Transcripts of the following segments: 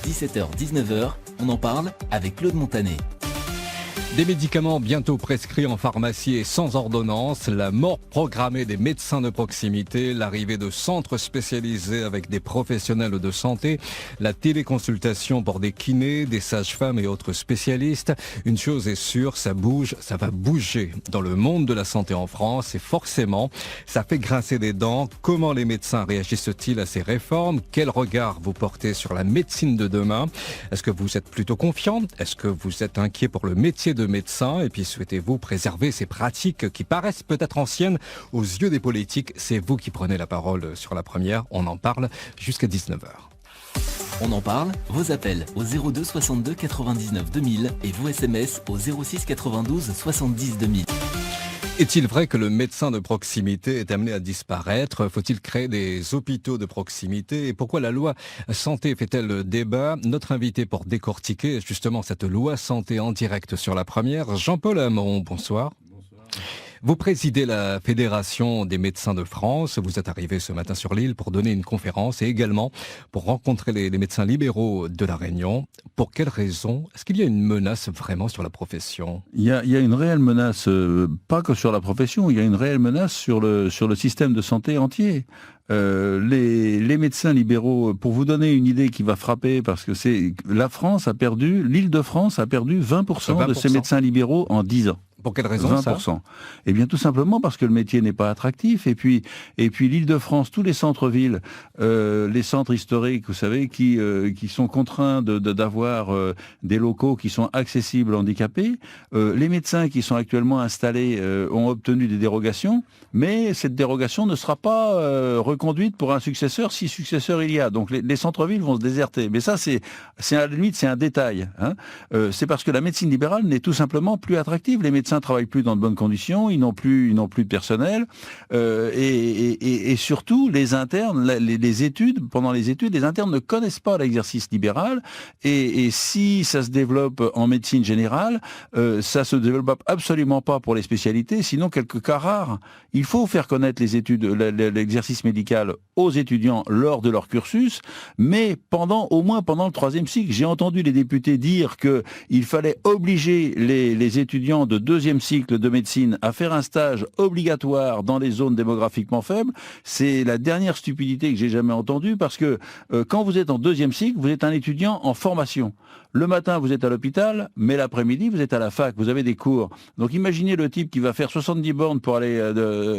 17h-19h, on en parle avec Claude Montanet. Des médicaments bientôt prescrits en pharmacie et sans ordonnance, la mort programmée des médecins de proximité, l'arrivée de centres spécialisés avec des professionnels de santé, la téléconsultation pour des kinés, des sages-femmes et autres spécialistes. Une chose est sûre, ça bouge, ça va bouger dans le monde de la santé en France et forcément, ça fait grincer des dents. Comment les médecins réagissent-ils à ces réformes? Quel regard vous portez sur la médecine de demain? Est-ce que vous êtes plutôt confiant? Est-ce que vous êtes inquiet pour le métier de médecin? Et puis souhaitez-vous préserver ces pratiques qui paraissent peut-être anciennes aux yeux des politiques? C'est vous qui prenez la parole sur la première. On en parle jusqu'à 19h. On en parle, vos appels au 02 62 99 2000 et vos SMS au 06 92 70 2000. Est-il vrai que le médecin de proximité est amené à disparaître? Faut-il créer des hôpitaux de proximité? Et pourquoi la loi santé fait-elle débat? Notre invité pour décortiquer justement cette loi santé en direct sur la première, Jean-Paul Hamon, bonsoir. Vous présidez la Fédération des médecins de France. Vous êtes arrivé ce matin sur l'île pour donner une conférence et également pour rencontrer les médecins libéraux de La Réunion. Pour quelles raisons? Est-ce qu'il y a une menace vraiment sur la profession? Il y a une réelle menace, pas que sur la profession, il y a une réelle menace sur le système de santé entier. Les médecins libéraux, pour vous donner une idée qui va frapper, parce que l'Île-de-France a perdu 20% de ses médecins libéraux en 10 ans. Pour quelle raison 20%. Ça? Eh bien tout simplement parce que le métier n'est pas attractif et puis l'Île-de-France, tous les centres-villes, les centres historiques, vous savez, qui sont contraints d'avoir des locaux qui sont accessibles aux handicapés. Les médecins qui sont actuellement installés ont obtenu des dérogations, mais cette dérogation ne sera pas reconduite pour un successeur si successeur il y a. Donc les centres-villes vont se déserter. Mais ça c'est à la limite c'est un détail. Hein. C'est parce que la médecine libérale n'est tout simplement plus attractive. Les médecins travaillent plus dans de bonnes conditions, ils n'ont plus de personnel et surtout les internes, pendant les études, les internes ne connaissent pas l'exercice libéral et si ça se développe en médecine générale, ça se développe absolument pas pour les spécialités, sinon quelques cas rares. Il faut faire connaître les études, l'exercice médical aux étudiants lors de leur cursus, mais au moins pendant le 3e cycle. J'ai entendu les députés dire qu'il fallait obliger les étudiants de 2e cycle de médecine à faire un stage obligatoire dans les zones démographiquement faibles. C'est la dernière stupidité que j'ai jamais entendue parce que quand vous êtes en 2e cycle, vous êtes un étudiant en formation. Le matin, vous êtes à l'hôpital, mais l'après-midi, vous êtes à la fac, vous avez des cours. Donc imaginez le type qui va faire 70 bornes pour aller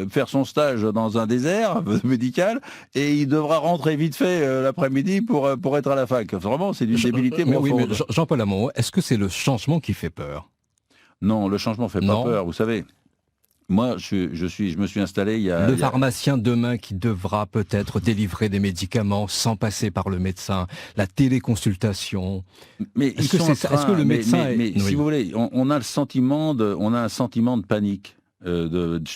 faire son stage dans un désert médical et il devra rentrer vite fait l'après-midi pour être à la fac. Vraiment, c'est d'une débilité. Mais Jean-Paul Hamon, est-ce que c'est le changement qui fait peur? Non, le changement fait pas peur, vous savez. Moi, je me suis installé il y a... Le pharmacien demain qui devra peut-être délivrer des médicaments sans passer par le médecin, la téléconsultation. Mais est-ce que le médecin si vous voulez, on a un sentiment de panique.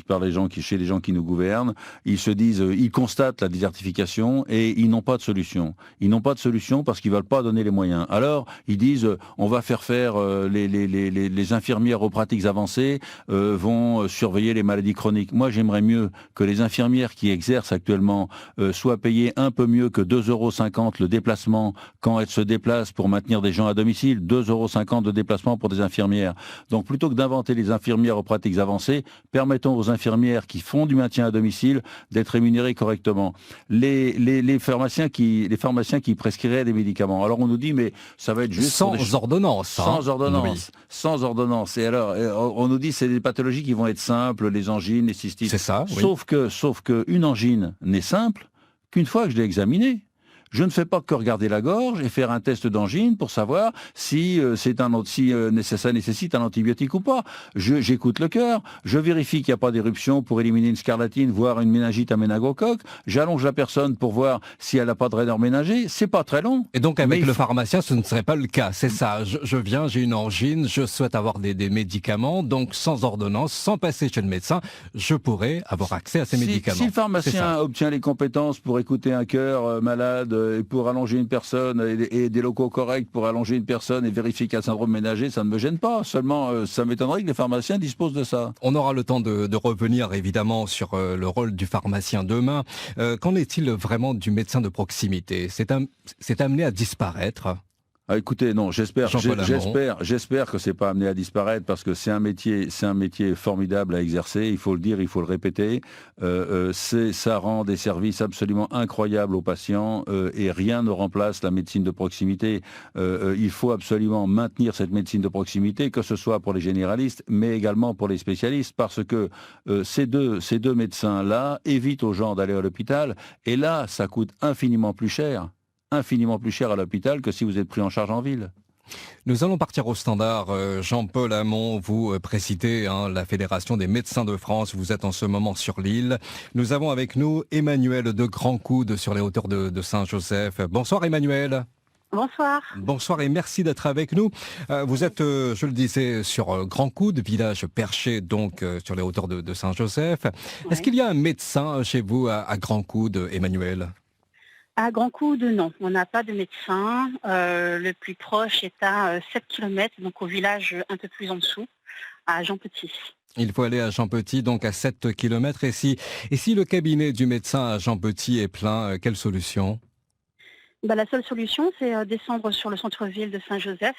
Par chez les gens qui nous gouvernent, ils se disent, ils constatent la désertification et ils n'ont pas de solution. Ils n'ont pas de solution parce qu'ils veulent pas donner les moyens. Alors ils disent, on va faire les infirmières aux pratiques avancées vont surveiller les maladies chroniques. Moi, j'aimerais mieux que les infirmières qui exercent actuellement soient payées un peu mieux que 2,50 € le déplacement quand elles se déplacent pour maintenir des gens à domicile. 2,50 € de déplacement pour des infirmières. Donc plutôt que d'inventer les infirmières aux pratiques avancées, permettons aux infirmières qui font du maintien à domicile d'être rémunérées correctement. Les pharmaciens qui prescriraient des médicaments. Alors on nous dit mais ça va être juste sans ordonnance. Sans ordonnance. Et alors on nous dit c'est des pathologies qui vont être simples, les angines, les cystites. C'est ça. Oui. Sauf que une angine n'est simple qu'une fois que je l'ai examinée. Je ne fais pas que regarder la gorge et faire un test d'angine pour savoir si ça nécessite un antibiotique ou pas. J'écoute le cœur, je vérifie qu'il n'y a pas d'éruption pour éliminer une scarlatine, voire une méningite à méningocoque. J'allonge la personne pour voir si elle n'a pas de raideur méningée. C'est pas très long. Et donc avec le pharmacien, ce ne serait pas le cas. C'est ça. Je viens, j'ai une angine, je souhaite avoir des médicaments, donc sans ordonnance, sans passer chez le médecin, je pourrais avoir accès à ces médicaments. Si le pharmacien obtient les compétences pour écouter un cœur malade, pour allonger une personne et des locaux corrects pour allonger une personne et vérifier qu'il y a un syndrome ménager, ça ne me gêne pas. Seulement, ça m'étonnerait que les pharmaciens disposent de ça. On aura le temps de revenir évidemment sur le rôle du pharmacien demain. Qu'en est-il vraiment du médecin de proximité? C'est amené à disparaître? Ah, écoutez, non, j'espère que c'est pas amené à disparaître parce que c'est un métier formidable à exercer. Il faut le dire, il faut le répéter. Ça rend des services absolument incroyables aux patients et rien ne remplace la médecine de proximité. Il faut absolument maintenir cette médecine de proximité, que ce soit pour les généralistes, mais également pour les spécialistes, parce que ces deux médecins-là évitent aux gens d'aller à l'hôpital. Et là, ça coûte infiniment plus cher à l'hôpital que si vous êtes pris en charge en ville. Nous allons partir au standard. Jean-Paul Hamon, vous présidez la Fédération des médecins de France. Vous êtes en ce moment sur l'île. Nous avons avec nous Emmanuel de Grand-Coude sur les hauteurs de Saint-Joseph. Bonsoir Emmanuel. Bonsoir. Bonsoir et merci d'être avec nous. Vous êtes, je le disais, sur Grand-Coude, village perché donc sur les hauteurs de Saint-Joseph. Ouais. Est-ce qu'il y a un médecin chez vous à Grand-Coude, Emmanuel ? À Grand-Coude, non. On n'a pas de médecin. Le plus proche est à 7 km, donc au village un peu plus en dessous, à Jean-Petit. Il faut aller à Jean-Petit, donc à 7 km. Et si le cabinet du médecin à Jean-Petit est plein, quelle solution ? La seule solution, c'est descendre sur le centre-ville de Saint-Joseph.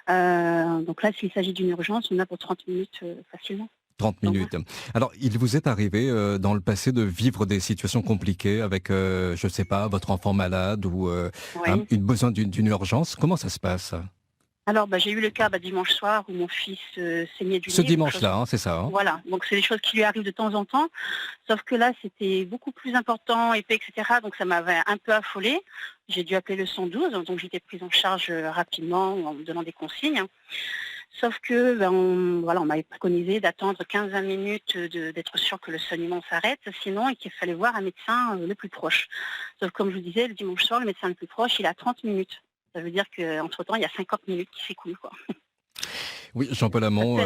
Donc là, s'il s'agit d'une urgence, on a pour 30 minutes facilement. 30 minutes. Alors, il vous est arrivé dans le passé de vivre des situations compliquées avec, je ne sais pas, votre enfant malade ou besoin d'une urgence. Comment ça se passe ? Alors, j'ai eu le cas dimanche soir où mon fils saignait du nez. Ce dimanche-là, c'est ça. Voilà, donc c'est des choses qui lui arrivent de temps en temps. Sauf que là, c'était beaucoup plus important, épais, etc. Donc ça m'avait un peu affolée. J'ai dû appeler le 112, donc j'étais prise en charge rapidement en me donnant des consignes. Sauf que on m'avait préconisé d'attendre 15-20 minutes d'être sûr que le saignement s'arrête, sinon et qu'il fallait voir un médecin le plus proche. Sauf que, comme je vous disais, le dimanche soir, le médecin le plus proche, il a 30 minutes. Ça veut dire qu'entre-temps, il y a 50 minutes qui s'écoulent, quoi. Oui, Jean-Paul Hamon,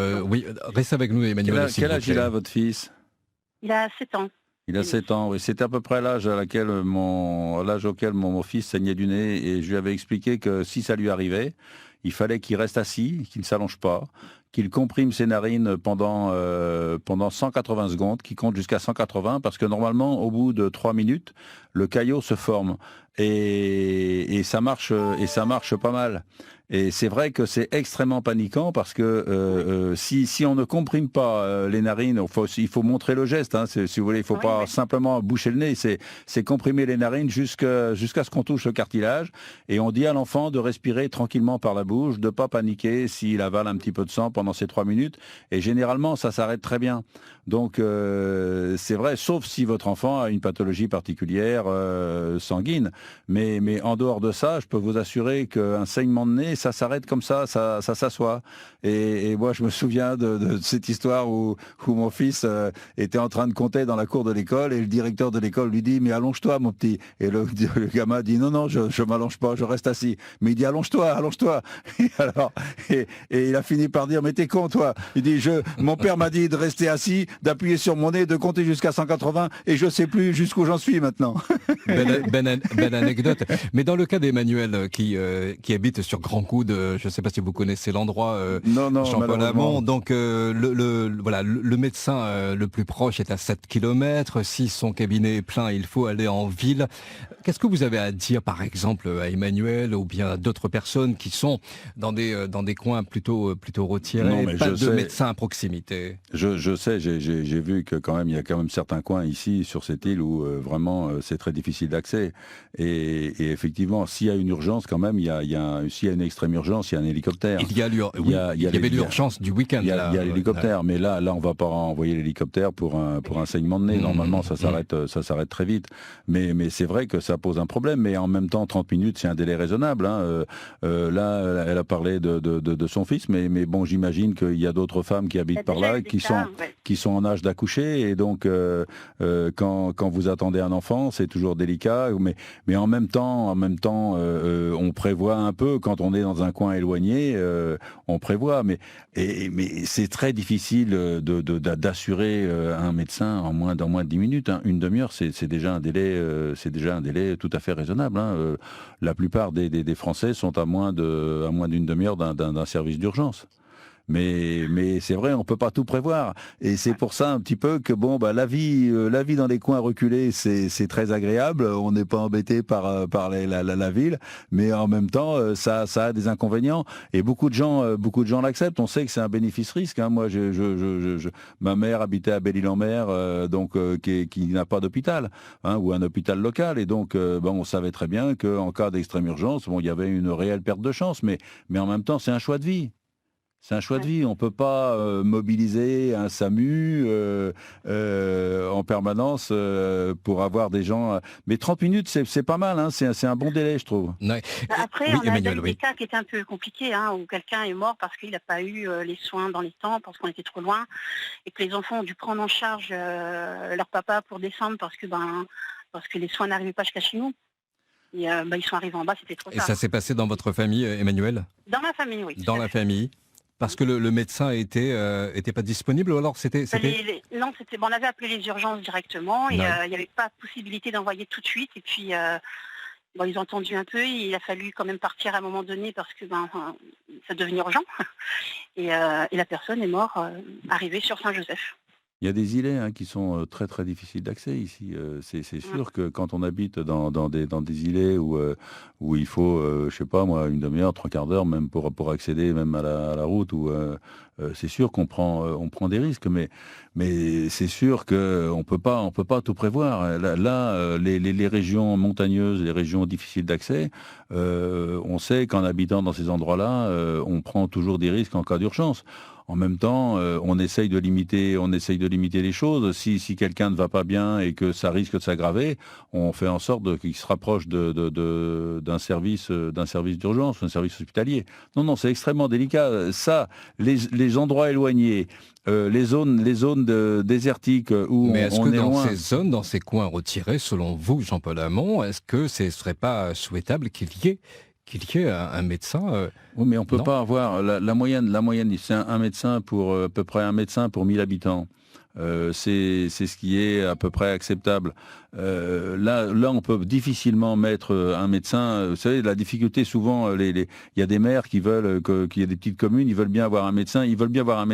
reste avec nous, Emmanuel. Quel âge il a, votre fils ? Il a 7 ans. Il a 7 ans, oui. C'était à peu près l'âge auquel mon fils saignait du nez, et je lui avais expliqué que si ça lui arrivait, il fallait qu'il reste assis, qu'il ne s'allonge pas, qu'il comprime ses narines pendant 180 secondes, qu'il compte jusqu'à 180, parce que normalement, au bout de 3 minutes, le caillot se forme. Et ça marche pas mal. Et c'est vrai que c'est extrêmement paniquant parce que si on ne comprime pas les narines, il faut montrer le geste. Si vous voulez, il faut pas simplement boucher le nez. C'est comprimer les narines jusqu'à ce qu'on touche le cartilage. Et on dit à l'enfant de respirer tranquillement par la bouche, de pas paniquer s'il avale un petit peu de sang pendant ces 3 minutes. Et généralement, ça s'arrête très bien. Donc c'est vrai, sauf si votre enfant a une pathologie particulière sanguine. Mais en dehors de ça, je peux vous assurer qu'un saignement de nez, ça s'arrête comme ça s'assoit. Et moi, je me souviens de cette histoire où mon fils était en train de compter dans la cour de l'école et le directeur de l'école lui dit « Mais allonge-toi, mon petit ». Et le gamin dit « Non, je m'allonge pas, je reste assis ». Mais il dit « Allonge-toi ». Et il a fini par dire « Mais t'es con, toi ». Il dit « Mon père m'a dit de rester assis, d'appuyer sur mon nez, de compter jusqu'à 180 et je sais plus jusqu'où j'en suis maintenant ». Belle anecdote. Mais dans le cas d'Emmanuel qui habite sur Grand-Coude, je ne sais pas si vous connaissez l'endroit, Jean-Paul Hamon, donc le médecin le plus proche est à 7 km. Si son cabinet est plein, il faut aller en ville. Qu'est-ce que vous avez à dire, par exemple, à Emmanuel ou bien à d'autres personnes qui sont dans des coins plutôt retirés, pas de médecin à proximité? Je sais, j'ai vu que quand même il y a quand même certains coins ici sur cette île où vraiment c'est très difficile d'accès. Et effectivement, s'il y a une urgence, quand même, s'il y a une extrême urgence, il y a un hélicoptère. Il y avait l'urgence du week-end. Il y a l'hélicoptère, mais là, on va pas envoyer l'hélicoptère pour un saignement de nez. Normalement, ça s'arrête très vite. Mais c'est vrai que ça pose un problème. Mais en même temps, 30 minutes, c'est un délai raisonnable. Là, elle a parlé de son fils, mais bon, j'imagine qu'il y a d'autres femmes qui habitent par là, qui sont en âge d'accoucher. Et donc, quand vous attendez un enfant, c'est toujours délicat. Mais en même temps, on prévoit un peu quand on est dans un coin éloigné, on prévoit. Mais c'est très difficile d'assurer un médecin en moins de 10 minutes. Une demi-heure, c'est déjà un délai tout à fait raisonnable. La plupart des Français sont à moins d'une demi-heure d'un service d'urgence. Mais c'est vrai, on peut pas tout prévoir. Et c'est pour ça un petit peu que la vie dans les coins reculés, c'est très agréable. On n'est pas embêté par la ville, mais en même temps, ça a des inconvénients. Et beaucoup de gens l'acceptent. On sait que c'est un bénéfice-risque. Hein. Moi, ma mère habitait à Belle-Île-en-Mer, qui n'a pas d'hôpital, hein, ou un hôpital local. Et donc, on savait très bien qu'en cas d'extrême urgence, il y avait une réelle perte de chance. Mais en même temps, c'est un choix de vie. C'est un choix de vie. On ne peut pas mobiliser un SAMU en permanence pour avoir des gens. Mais 30 minutes, c'est pas mal. Hein. C'est un bon délai, je trouve. Ouais. Après, Oui, on a Emmanuel, des cas qui étaient un peu compliqués, hein, où quelqu'un est mort parce qu'il n'a pas eu les soins dans les temps, parce qu'on était trop loin, et que les enfants ont dû prendre en charge leur papa pour descendre parce que les soins n'arrivaient pas jusqu'à chez nous. Et ils sont arrivés en bas, c'était trop tard. Et ça s'est passé dans votre famille, Emmanuel? Dans ma famille, oui. Dans la famille? Parce que le médecin était pas disponible, ou alors c'était... Non, on avait appelé les urgences directement, et il n'y avait pas possibilité d'envoyer tout de suite. Et puis, ils ont entendu un peu, il a fallu quand même partir à un moment donné parce que ça devenait urgent. Et la personne est morte arrivée sur Saint-Joseph. Il y a des îlets qui sont très très difficiles d'accès ici. C'est sûr que quand on habite dans des îlets où il faut, je sais pas moi, une demi-heure, 3/4 d'heure même pour accéder même à la route, c'est sûr qu'on prend des risques, mais c'est sûr qu'on peut pas tout prévoir. Là, les régions montagneuses, les régions difficiles d'accès, on sait qu'en habitant dans ces endroits-là, on prend toujours des risques en cas d'urgence. En même temps, on essaye de limiter les choses. Si quelqu'un ne va pas bien et que ça risque de s'aggraver, on fait en sorte qu'il se rapproche d'un service d'urgence, d'un service hospitalier. Non, c'est extrêmement délicat. Ça, les endroits éloignés, les zones désertiques où mais est-ce on que est dans loin. ces zones, dans ces coins retirés, selon vous, Jean-Paul Hamon, est-ce que ce ne serait pas souhaitable qu'il y ait un médecin Oui, mais on peut pas avoir la moyenne, c'est un médecin pour à peu près un médecin pour 1000 habitants. C'est ce qui est à peu près acceptable. Là, on peut difficilement mettre un médecin. Vous savez, la difficulté souvent, il y a des maires qui veulent qu'il y ait des petites communes, ils veulent bien avoir un médecin, ils veulent bien avoir un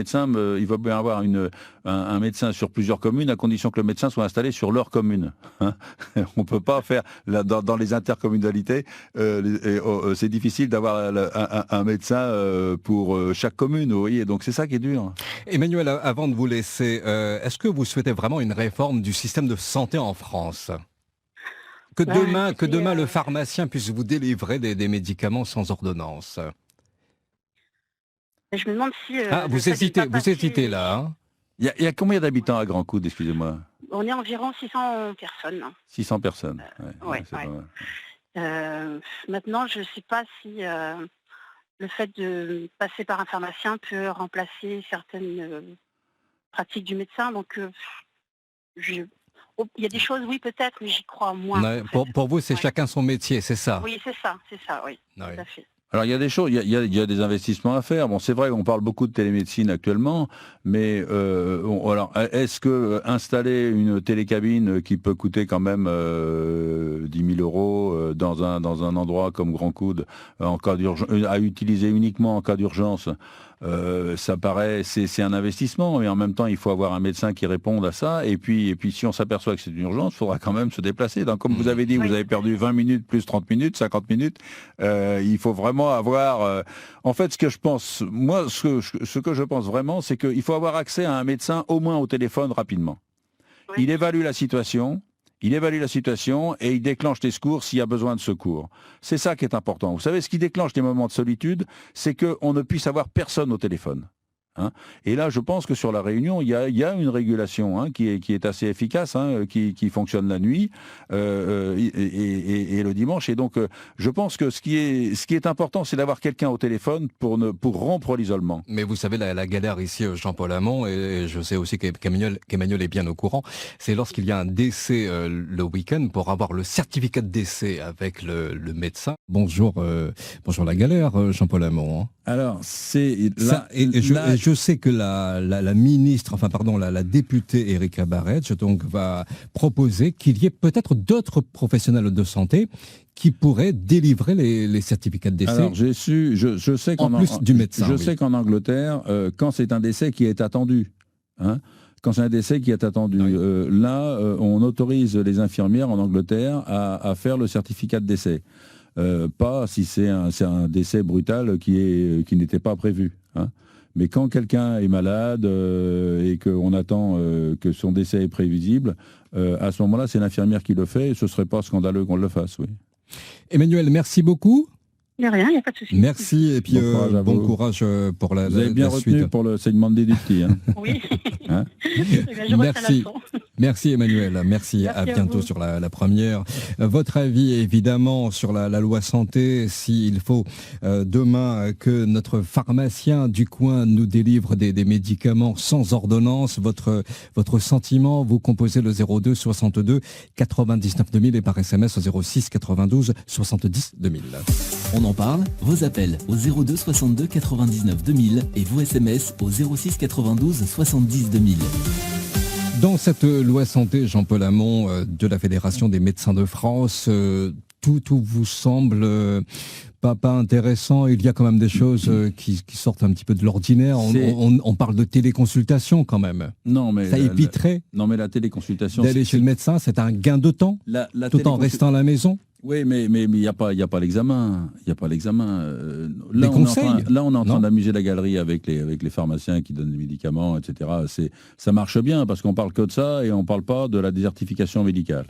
médecin sur plusieurs communes, à condition que le médecin soit installé sur leur commune. Hein. On peut pas faire dans les intercommunalités. C'est difficile d'avoir un médecin pour chaque commune. Vous voyez, donc c'est ça qui est dur. Emmanuel, avant de vous laisser, est-ce que vous souhaitez vraiment une réforme du système de santé en France ? Que demain le pharmacien puisse vous délivrer des médicaments sans ordonnance. Je me demande si... vous hésitez là. Hein. Il y a combien d'habitants à Grand Coude, excusez-moi? On est environ 600 personnes. 600 personnes. Ouais. Maintenant, je ne sais pas si le fait de passer par un pharmacien peut remplacer certaines pratiques du médecin. Donc, il y a des choses, oui, peut-être, mais j'y crois moins. Ouais, pour vous, c'est chacun son métier, c'est ça? Oui, c'est ça, oui. Tout à fait. Alors il y a des choses, il y a des investissements à faire. Bon, c'est vrai qu'on parle beaucoup de télémédecine actuellement, mais alors est-ce que installer une télécabine qui peut coûter quand même 10 000 € dans un endroit comme Grand Coude en cas d'urgence, à utiliser uniquement en cas d'urgence, ça paraît, c'est un investissement, mais en même temps il faut avoir un médecin qui réponde à ça. Et puis si on s'aperçoit que c'est une urgence, il faudra quand même se déplacer. Donc, comme vous avez dit, vous avez perdu 20 minutes plus 30 minutes, 50 minutes. Il faut vraiment avoir. En fait, ce que je pense, moi, ce que je pense vraiment, c'est qu'il faut avoir accès à un médecin au moins au téléphone rapidement. Oui. Il évalue la situation et il déclenche les secours s'il y a besoin de secours. C'est ça qui est important. Vous savez, ce qui déclenche les moments de solitude, c'est qu'on ne puisse avoir personne au téléphone. Hein. Et là, je pense que sur la Réunion, il y a une régulation qui est assez efficace, qui fonctionne la nuit et le dimanche. Et donc, je pense que ce qui est important, c'est d'avoir quelqu'un au téléphone pour rompre l'isolement. Mais vous savez, la galère ici, Jean-Paul Hamon, et je sais aussi qu'Emmanuel est bien au courant, c'est lorsqu'il y a un décès le week-end, pour avoir le certificat de décès avec le médecin. Bonjour la galère, Jean-Paul Hamon. Hein. Alors, c'est là, je sais que la ministre, la députée Erika Barretsch, donc, va proposer qu'il y ait peut-être d'autres professionnels de santé qui pourrait délivrer les certificats de décès. Alors je sais en plus du médecin. Je sais qu'en Angleterre, quand c'est un décès qui est attendu, quand c'est un décès qui est attendu, on autorise les infirmières en Angleterre à faire le certificat de décès. Pas si c'est un décès brutal qui n'était pas prévu. Mais quand quelqu'un est malade et qu'on attend que son décès est prévisible, à ce moment-là, c'est l'infirmière qui le fait et ce ne serait pas scandaleux qu'on le fasse, oui. Emmanuel, merci beaucoup. Il n'y a rien, il n'y a pas de souci. Merci et puis bon courage pour la suite. Vous avez bien retenu pour le segment de du petit. Oui. Merci. Merci Emmanuel, merci à bientôt sur la première. Votre avis évidemment sur la loi santé, s'il faut demain que notre pharmacien du coin nous délivre des médicaments sans ordonnance, votre sentiment, vous composez le 02 62 99 2000 et par SMS au 06 92 70 2000. On en parle, vos appels au 02 62 99 2000 et vos SMS au 06 92 70 2000. Dans cette loi santé, Jean-Paul Hamon de la Fédération des médecins de France, tout vous semble pas intéressant. Il y a quand même des choses qui sortent un petit peu de l'ordinaire. On parle de téléconsultation quand même. Non, mais ça éviterait la téléconsultation d'aller chez le médecin, c'est un gain de temps, tout en restant à la maison. Oui, mais il n'y a pas l'examen. Il n'y a pas l'examen. Des conseils. Là, on est en train d'amuser la galerie avec les pharmaciens qui donnent des médicaments, etc. Ça marche bien parce qu'on parle que de ça et on ne parle pas de la désertification médicale.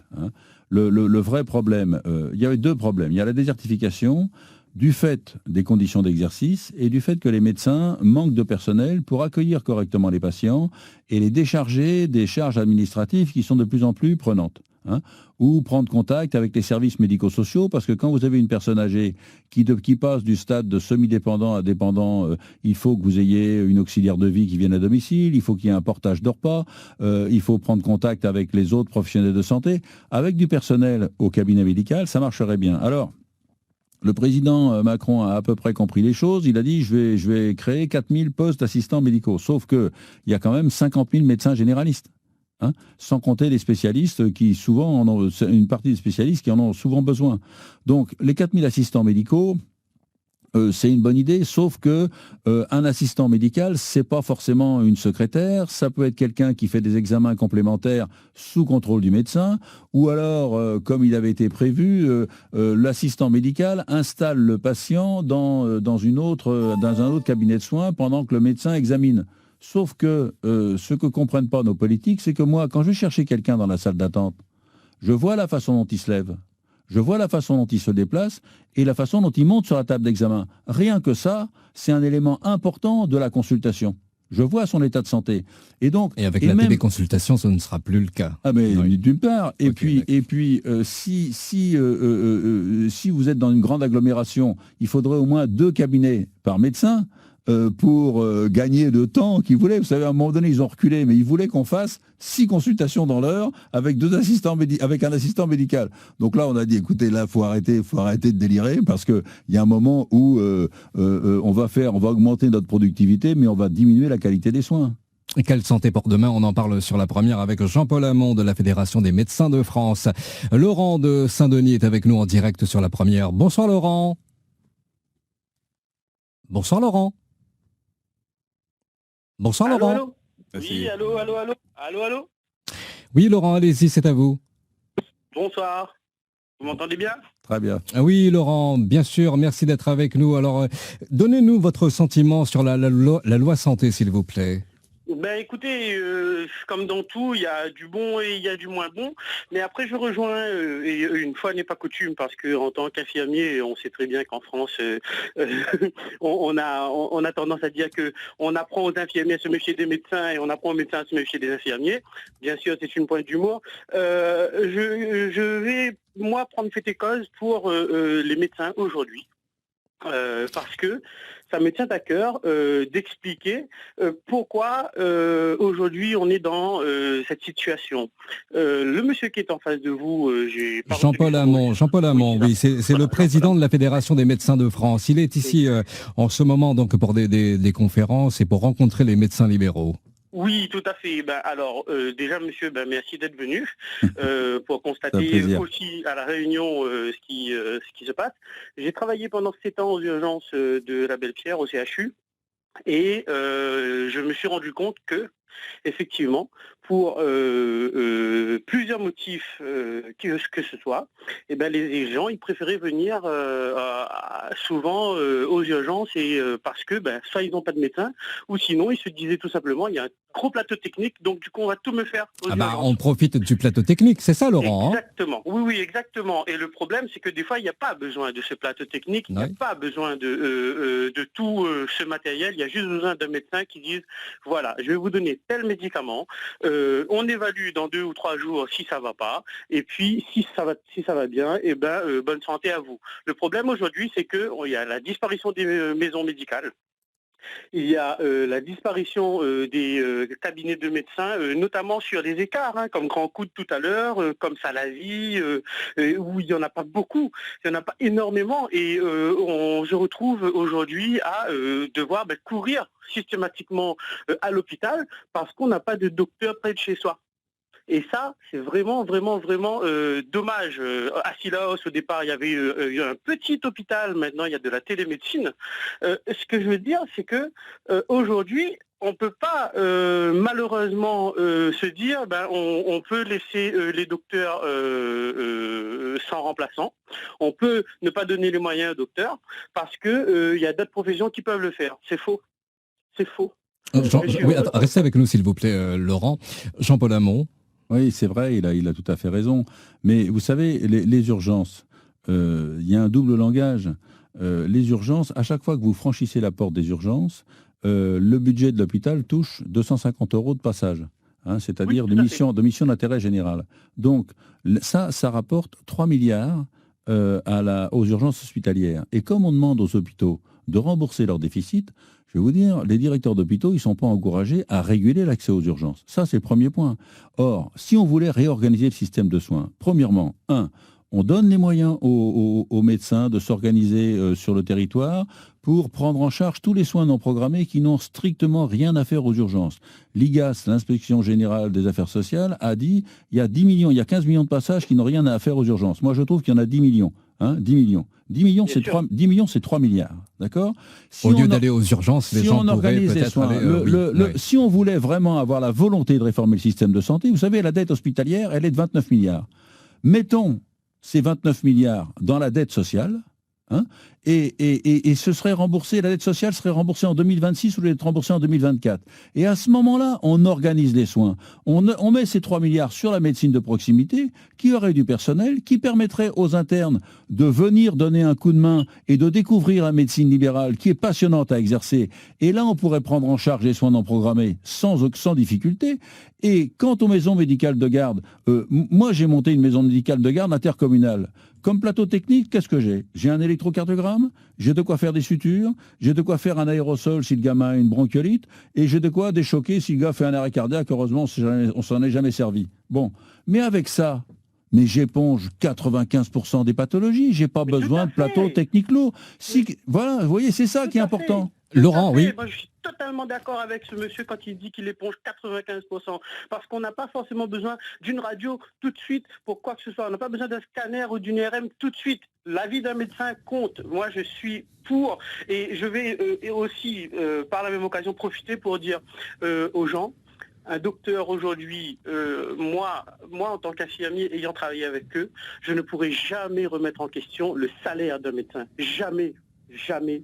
Le vrai problème, il y avait deux problèmes. Il y a la désertification du fait des conditions d'exercice et du fait que les médecins manquent de personnel pour accueillir correctement les patients et les décharger des charges administratives qui sont de plus en plus prenantes. Ou prendre contact avec les services médico-sociaux, parce que quand vous avez une personne âgée qui passe du stade de semi-dépendant à dépendant, il faut que vous ayez une auxiliaire de vie qui vienne à domicile, il faut qu'il y ait un portage de repas, il faut prendre contact avec les autres professionnels de santé. Avec du personnel au cabinet médical, ça marcherait bien. Alors, le président Macron a à peu près compris les choses. Il a dit je vais créer 4000 postes d'assistants médicaux. Sauf qu'il y a quand même 50 000 médecins généralistes. Sans compter les spécialistes qui souvent en ont, une partie des spécialistes qui en ont souvent besoin. Donc les 4000 assistants médicaux, c'est une bonne idée, sauf que un assistant médical, c'est pas forcément une secrétaire, ça peut être quelqu'un qui fait des examens complémentaires sous contrôle du médecin, ou alors, comme il avait été prévu, l'assistant médical installe le patient dans un autre cabinet de soins pendant que le médecin examine. Sauf que ce que comprennent pas nos politiques, c'est que moi, quand je vais chercher quelqu'un dans la salle d'attente, je vois la façon dont il se lève, je vois la façon dont il se déplace et la façon dont il monte sur la table d'examen. Rien que ça, c'est un élément important de la consultation. Je vois son état de santé. Et avec la téléconsultation, ça ne sera plus le cas. Ah mais d'une part. Et puis si vous êtes dans une grande agglomération, il faudrait au moins 2 cabinets par médecin. Pour gagner de temps qu'ils voulaient. Vous savez, à un moment donné, ils ont reculé, mais ils voulaient qu'on fasse 6 consultations dans l'heure avec avec un assistant médical. Donc là, on a dit, écoutez, là, faut arrêter de délirer parce que il y a un moment où on va augmenter notre productivité, mais on va diminuer la qualité des soins. Et quelle santé pour demain? On en parle sur la première avec Jean-Paul Hamon de la Fédération des médecins de France. Laurent de Saint-Denis est avec nous en direct sur la première. Bonsoir Laurent. Bonsoir Laurent. Bonsoir allô, Laurent. Allô. Oui, allô. Oui Laurent, allez-y, c'est à vous. Bonsoir. Vous m'entendez bien? Très bien. Oui Laurent, bien sûr, merci d'être avec nous. Alors, donnez-nous votre sentiment sur la loi santé, s'il vous plaît. Ben écoutez, comme dans tout, il y a du bon et il y a du moins bon. Mais après, je rejoins, et une fois n'est pas coutume, parce qu'en tant qu'infirmier, on sait très bien qu'en France, on a tendance à dire qu'on apprend aux infirmiers à se méfier des médecins et on apprend aux médecins à se méfier des infirmiers. Bien sûr, c'est une pointe d'humour. Je vais, moi, prendre fait et cause pour les médecins aujourd'hui. Parce que ça me tient à cœur d'expliquer pourquoi aujourd'hui on est dans cette situation. Le monsieur qui est en face de vous, Jean-Paul Hamon, oui, c'est le président de la Fédération des médecins de France. Il est ici en ce moment donc pour des conférences et pour rencontrer les médecins libéraux. Oui, tout à fait. Alors, déjà, monsieur, merci d'être venu pour C'est un constater plaisir. aussi à la Réunion ce qui se passe. J'ai travaillé pendant 7 ans aux urgences de la Belle-Pierre, au CHU, et je me suis rendu compte que, effectivement, pour plusieurs motifs que ce soit, les gens ils préféraient venir souvent aux urgences et parce que soit ils n'ont pas de médecin ou sinon ils se disaient tout simplement il y a un gros plateau technique donc du coup on va tout me faire aux urgences. On profite du plateau technique, c'est ça, Laurent, hein? Exactement, oui, exactement. Et le problème, c'est que des fois, il n'y a pas besoin de ce plateau technique, il n'y a pas besoin de tout ce matériel, il y a juste besoin d'un médecin qui dise, voilà, je vais vous donner tel médicament, on évalue dans 2 ou 3 jours si ça va pas, et puis si ça va bien, bonne santé à vous. Le problème aujourd'hui, c'est qu'il y a la disparition des maisons médicales. Il y a la disparition des cabinets de médecins, notamment sur des écarts, comme Grand Coude tout à l'heure, comme Salazie, où il n'y en a pas beaucoup, il n'y en a pas énormément. Et on se retrouve aujourd'hui à devoir courir systématiquement à l'hôpital parce qu'on n'a pas de docteur près de chez soi. Et ça, c'est vraiment dommage. À Silos, au départ, il y avait un petit hôpital. Maintenant, il y a de la télémédecine. Ce que je veux dire, c'est que aujourd'hui, on ne peut pas malheureusement se dire on peut laisser les docteurs sans remplaçant. On peut ne pas donner les moyens aux docteurs parce que il y a d'autres professions qui peuvent le faire. C'est faux. C'est faux. Restez avec nous, s'il vous plaît, Laurent. Jean-Paul Hamon. Oui, c'est vrai, il a tout à fait raison. Mais vous savez, les urgences, il y a un double langage. Les urgences, à chaque fois que vous franchissez la porte des urgences, le budget de l'hôpital touche 250 € de passage. C'est-à-dire de mission d'intérêt général. Donc, ça rapporte 3 milliards aux urgences hospitalières. Et comme on demande aux hôpitaux de rembourser leur déficit, je vais vous dire, les directeurs d'hôpitaux, ils ne sont pas encouragés à réguler l'accès aux urgences. Ça, c'est le premier point. Or, si on voulait réorganiser le système de soins, premièrement, on donne les moyens aux médecins de s'organiser sur le territoire pour prendre en charge tous les soins non programmés qui n'ont strictement rien à faire aux urgences. L'IGAS, l'Inspection Générale des Affaires Sociales, a dit il y a 10 millions, il y a 15 millions de passages qui n'ont rien à faire aux urgences. Moi, je trouve qu'il y en a 10 millions. 10 millions. 10 millions, c'est 3 milliards. D'accord ? Au lieu d'aller aux urgences, les gens pourraient peut-être aller... Si on voulait vraiment avoir la volonté de réformer le système de santé, vous savez, la dette hospitalière, elle est de 29 milliards. Mettons ces 29 milliards dans la dette sociale, et ce serait remboursé, la dette sociale serait remboursée en 2026 ou elle est remboursée en 2024. Et à ce moment-là, on organise les soins. On met ces 3 milliards sur la médecine de proximité, qui aurait du personnel, qui permettrait aux internes de venir donner un coup de main et de découvrir la médecine libérale, qui est passionnante à exercer. Et là, on pourrait prendre en charge les soins non programmés sans difficulté. Et quant aux maisons médicales de garde, moi j'ai monté une maison médicale de garde intercommunale. Comme plateau technique, qu'est-ce que j'ai ? J'ai un électrocardiogramme, j'ai de quoi faire des sutures, j'ai de quoi faire un aérosol si le gamin a une bronchiolite, et j'ai de quoi déchoquer si le gars fait un arrêt cardiaque. Heureusement, on s'en est jamais servi. Bon, mais avec ça, j'éponge 95% des pathologies, j'ai pas besoin de plateau technique lourd. Voilà, vous voyez, c'est ça qui est important. Laurent, oui. Moi, je suis totalement d'accord avec ce monsieur quand il dit qu'il éponge 95%. Parce qu'on n'a pas forcément besoin d'une radio tout de suite pour quoi que ce soit. On n'a pas besoin d'un scanner ou d'une IRM tout de suite. L'avis d'un médecin compte. Moi, je suis pour. Et je vais aussi, par la même occasion, profiter pour dire aux gens, un docteur aujourd'hui, moi en tant qu'infirmier ayant travaillé avec eux, je ne pourrai jamais remettre en question le salaire d'un médecin. Jamais.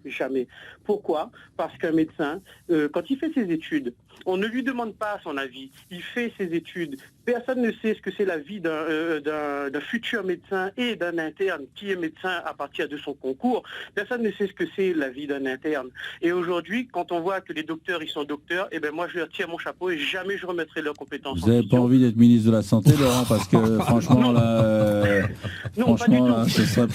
Jamais. Pourquoi ? Parce qu'un médecin, quand il fait ses études, on ne lui demande pas son avis. Il fait ses études. Personne ne sait ce que c'est la vie d'un futur médecin et d'un interne qui est médecin à partir de son concours. Personne ne sait ce que c'est la vie d'un interne. Et aujourd'hui, quand on voit que les docteurs, ils sont docteurs, moi, je leur tire mon chapeau et jamais je remettrai leurs compétences. Vous n'avez pas envie d'être ministre de la Santé, Laurent, parce que franchement, là... non, pas du tout. Là, ce serait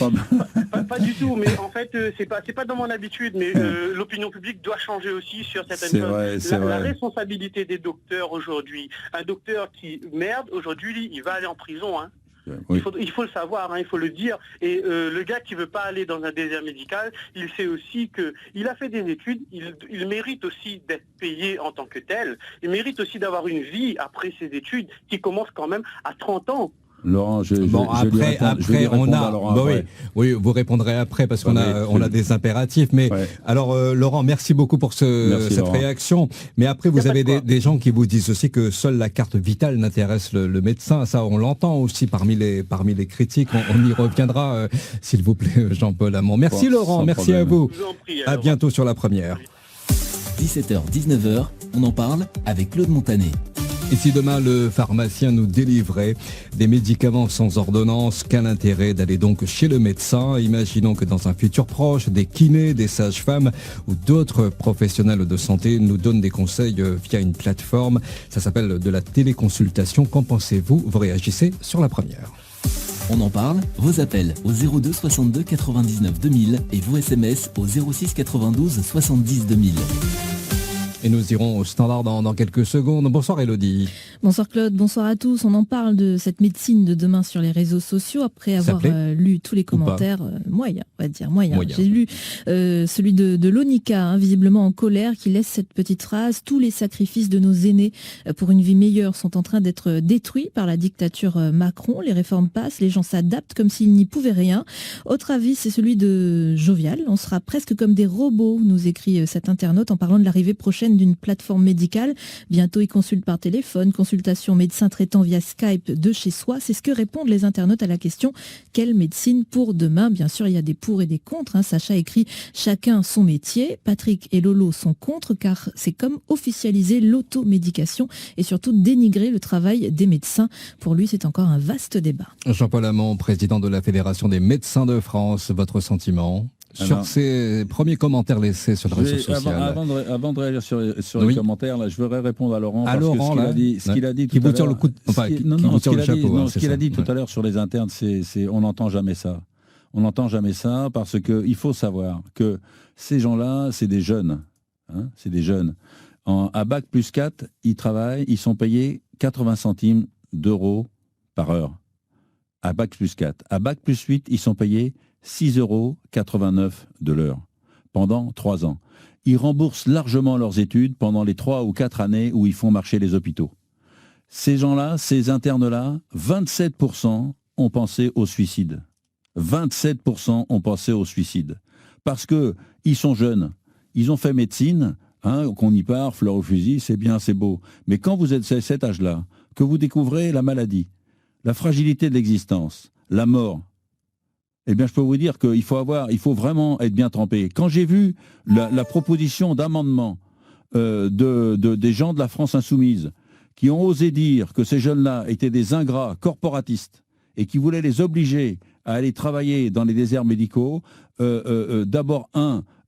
pas du tout, mais en fait, c'est pas dans mon habitude, mais l'opinion publique doit changer aussi sur certaines choses. La responsabilité des docteurs aujourd'hui, un docteur qui merde, aujourd'hui, il va aller en prison. Oui. Il faut le savoir, hein, il faut le dire. Et le gars qui veut pas aller dans un désert médical, il sait aussi qu'il a fait des études, il mérite aussi d'être payé en tant que tel. Il mérite aussi d'avoir une vie après ses études qui commence quand même à 30 ans. Laurent, après, on a. Oui, vous répondrez après parce qu'on a des impératifs. Mais alors, Laurent, merci beaucoup pour cette réaction. Mais après, vous avez des gens qui vous disent aussi que seule la carte vitale n'intéresse le médecin. Ça, on l'entend aussi parmi les critiques. On y reviendra, s'il vous plaît, Jean-Paul Hamon. Merci, Laurent. Merci à vous. Je vous en prie, à bientôt sur La Première. 17h, 19h, on en parle avec Claude Montanet. Et si demain le pharmacien nous délivrait des médicaments sans ordonnance, quel intérêt d'aller donc chez le médecin? Imaginons que dans un futur proche, des kinés, des sages-femmes ou d'autres professionnels de santé nous donnent des conseils via une plateforme. Ça s'appelle de la téléconsultation. Qu'en pensez-vous? Vous réagissez sur La Première. On en parle, vos appels au 02 62 99 2000 et vos SMS au 06 92 70 2000. Et nous irons au standard dans quelques secondes. Bonsoir Élodie. Bonsoir Claude, bonsoir à tous. On en parle de cette médecine de demain sur les réseaux sociaux après avoir lu tous les commentaires moyens, on va dire moyens. J'ai lu celui de Lonica, visiblement en colère, qui laisse cette petite phrase: tous les sacrifices de nos aînés pour une vie meilleure sont en train d'être détruits par la dictature Macron. Les réformes passent, les gens s'adaptent comme s'ils n'y pouvaient rien. Autre avis, c'est celui de Jovial. On sera presque comme des robots, nous écrit cet internaute en parlant de l'arrivée prochaine d'une plateforme médicale. Bientôt, ils consultent par téléphone, consultation médecin traitant via Skype de chez soi. C'est ce que répondent les internautes à la question: quelle médecine pour demain? Bien sûr, il y a des pour et des contre. Sacha écrit: chacun son métier. Patrick et Lolo sont contre car c'est comme officialiser l'automédication et surtout dénigrer le travail des médecins. Pour lui, c'est encore un vaste débat. Jean-Paul Hamon, président de la Fédération des médecins de France, votre sentiment sur ces premiers commentaires laissés sur le réseau social? Avant de réagir sur les commentaires, là, je voudrais répondre à Laurent. À Laurent, ce qu'il a dit tout à l'heure. Ce qu'il a dit tout à l'heure sur les internes, on n'entend jamais ça. On n'entend jamais ça parce qu'il faut savoir que ces gens-là, c'est des jeunes. C'est des jeunes. À Bac plus 4, ils travaillent, ils sont payés 80 centimes d'euros par heure. À Bac plus 4. À Bac plus 8, ils sont payés 6,89 € de l'heure pendant 3 ans. Ils remboursent largement leurs études pendant les 3 ou 4 années où ils font marcher les hôpitaux. Ces gens-là, ces internes-là, 27% ont pensé au suicide. 27% ont pensé au suicide. Parce qu'ils sont jeunes, ils ont fait médecine, qu'on y part, fleur au fusil, c'est bien, c'est beau. Mais quand vous êtes à cet âge-là, que vous découvrez la maladie, la fragilité de l'existence, la mort, eh bien, je peux vous dire qu'il faut vraiment être bien trempé. Quand j'ai vu la proposition d'amendement des gens de la France insoumise qui ont osé dire que ces jeunes-là étaient des ingrats corporatistes et qui voulaient les obliger à aller travailler dans les déserts médicaux, d'abord,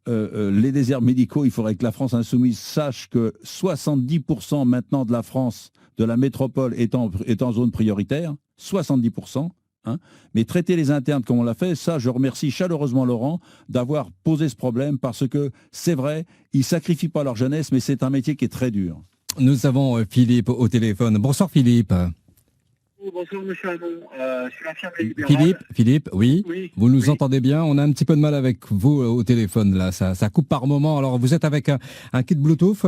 les déserts médicaux, il faudrait que la France insoumise sache que 70% maintenant de la France, de la métropole, est en zone prioritaire, 70%. Mais traiter les internes comme on l'a fait, ça, je remercie chaleureusement Laurent d'avoir posé ce problème parce que c'est vrai, ils ne sacrifient pas leur jeunesse, mais c'est un métier qui est très dur. Nous avons Philippe au téléphone. Bonsoir Philippe. Bonsoir monsieur Hamon, je suis l'infirmier libéral. Philippe, oui. Vous nous entendez bien? On a un petit peu de mal avec vous au téléphone là, ça coupe par moment. Alors vous êtes avec un kit Bluetooth?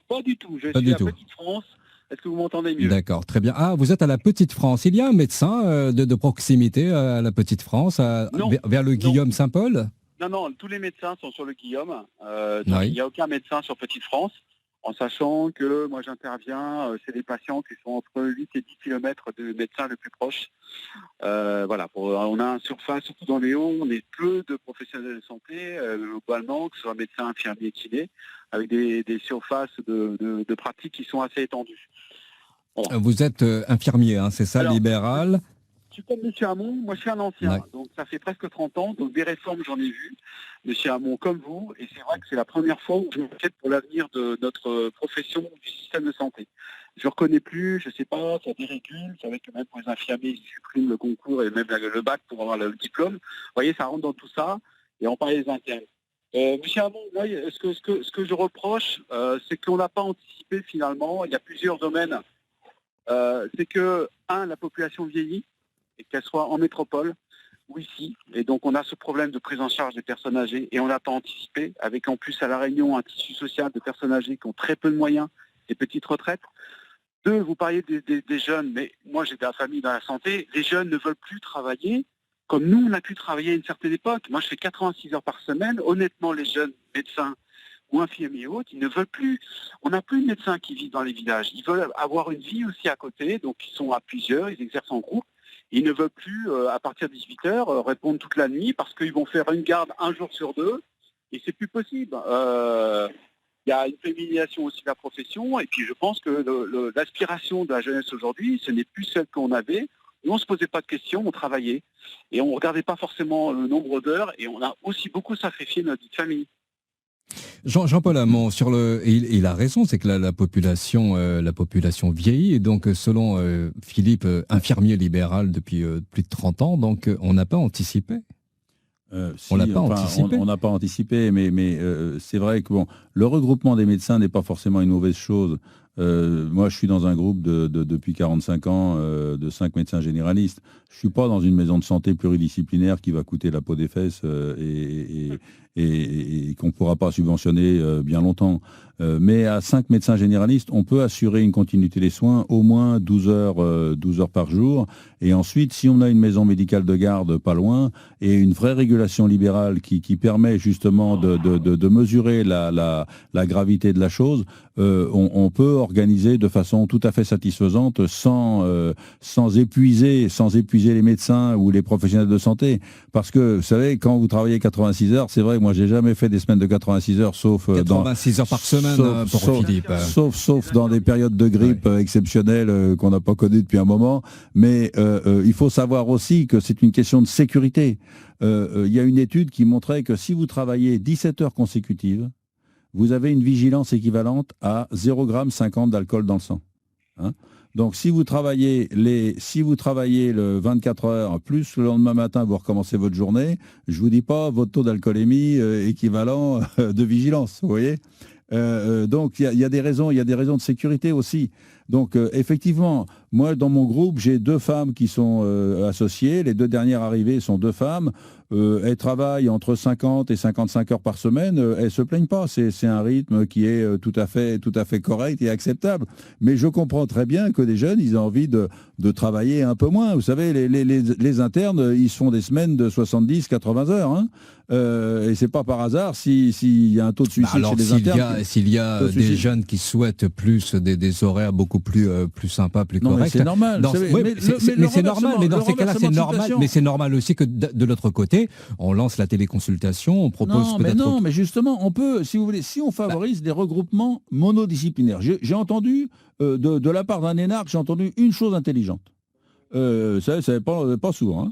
Pas du tout, je suis à Petite France. Est-ce que vous m'entendez mieux? D'accord, très bien. Ah, vous êtes à la Petite France. Il y a un médecin de proximité à la Petite France, vers le Guillaume Saint-Paul? Non, tous les médecins sont sur le Guillaume. Il n'y a aucun médecin sur Petite France, en sachant que moi j'interviens, c'est des patients qui sont entre 8 et 10 km de médecin le plus proche. On a un surface, surtout dans les hauts, on est peu de professionnels de santé, globalement, que ce soit médecin, infirmier, kiné, avec des surfaces de pratiques qui sont assez étendues. Voilà. Vous êtes infirmier, c'est ça, libéral? Je suis comme M. Hamon, moi je suis un ancien, donc ça fait presque 30 ans, donc des réformes j'en ai vu, M. Hamon comme vous, et c'est vrai que c'est la première fois où je m'inquiète pour l'avenir de notre profession du système de santé. Je ne reconnais plus, je ne sais pas, ça dérégule, c'est vrai que même pour les infirmiers, ils suppriment le concours et même le bac pour avoir le diplôme. Vous voyez, ça rentre dans tout ça, et on parlait des internes. M. Hamon, moi, ce que je reproche, c'est qu'on n'a pas anticipé finalement, il y a plusieurs domaines. C'est que, la population vieillit. et qu'elles soient en métropole ou ici. Et donc on a ce problème de prise en charge des personnes âgées et on n'a pas anticipé, avec en plus à La Réunion un tissu social de personnes âgées qui ont très peu de moyens, des petites retraites. 2, vous parliez des jeunes, mais moi j'ai de la famille dans la santé, les jeunes ne veulent plus travailler comme nous on a pu travailler à une certaine époque. Moi je fais 86 heures par semaine, honnêtement les jeunes médecins ou infirmiers ou autres, ils ne veulent plus. On n'a plus de médecins qui vivent dans les villages. Ils veulent avoir une vie aussi à côté, donc ils sont à plusieurs, ils exercent en groupe. Ils ne veulent plus, à partir de 18 heures, répondre toute la nuit parce qu'ils vont faire une garde un jour sur 2 et c'est plus possible. Il y a une féminisation aussi de la profession et puis je pense que l'aspiration de la jeunesse aujourd'hui, ce n'est plus celle qu'on avait. Nous, on ne se posait pas de questions, on travaillait et on ne regardait pas forcément le nombre d'heures et on a aussi beaucoup sacrifié notre vie de famille. Jean-Paul Hamon, il a raison, c'est que la population vieillit et donc selon Philippe, infirmier libéral depuis plus de 30 ans, donc on n'a pas anticipé. On n'a pas anticipé, mais c'est vrai que le regroupement des médecins n'est pas forcément une mauvaise chose. Moi, je suis dans un groupe depuis 45 ans de 5 médecins généralistes. Je suis pas dans une maison de santé pluridisciplinaire qui va coûter la peau des fesses et qu'on ne pourra pas subventionner bien longtemps. Mais à 5 médecins généralistes, on peut assurer une continuité des soins au moins 12 heures par jour. Et ensuite, si on a une maison médicale de garde pas loin et une vraie régulation libérale qui permet justement de mesurer la gravité de la chose, on peut organiser de façon tout à fait satisfaisante sans épuiser les médecins ou les professionnels de santé. Parce que, vous savez, quand vous travaillez 86 heures, c'est vrai, moi j'ai jamais fait des semaines de 86 heures sauf 86 heures par semaine pour Philippe. Sauf dans des périodes de grippe exceptionnelles qu'on n'a pas connues depuis un moment. Mais il faut savoir aussi que c'est une question de sécurité. Il y a une étude qui montrait que si vous travaillez 17 heures consécutives, vous avez une vigilance équivalente à 0,50 g d'alcool dans le sang. Hein ? Donc si vous travaillez le 24 heures, plus le lendemain matin, vous recommencez votre journée, je vous dis pas votre taux d'alcoolémie équivalent de vigilance, vous voyez. Donc il y a des raisons de sécurité aussi. Donc effectivement, moi dans mon groupe, j'ai 2 femmes qui sont associées. Les 2 dernières arrivées sont 2 femmes. Elles travaillent entre 50 et 55 heures par semaine. Elles se plaignent pas. C'est un rythme qui est tout à fait correct et acceptable. Mais je comprends très bien que des jeunes, ils ont envie de travailler un peu moins. Vous savez, les internes, ils se font des semaines de 70-80 heures. Hein. Et c'est pas par hasard s'il y a un taux de suicide chez les internes. S'il y a des jeunes qui souhaitent plus des horaires beaucoup plus sympas, plus corrects. Mais c'est normal. Mais c'est normal. Mais dans ces cas-là, c'est normal. Mais c'est normal aussi que de l'autre côté, on lance la téléconsultation, on propose peut-être. Mais justement, on peut, si vous voulez, si on favorise des regroupements monodisciplinaires. J'ai entendu de la part d'un énarque, j'ai entendu une chose intelligente. Ça n'est pas sourd. Hein.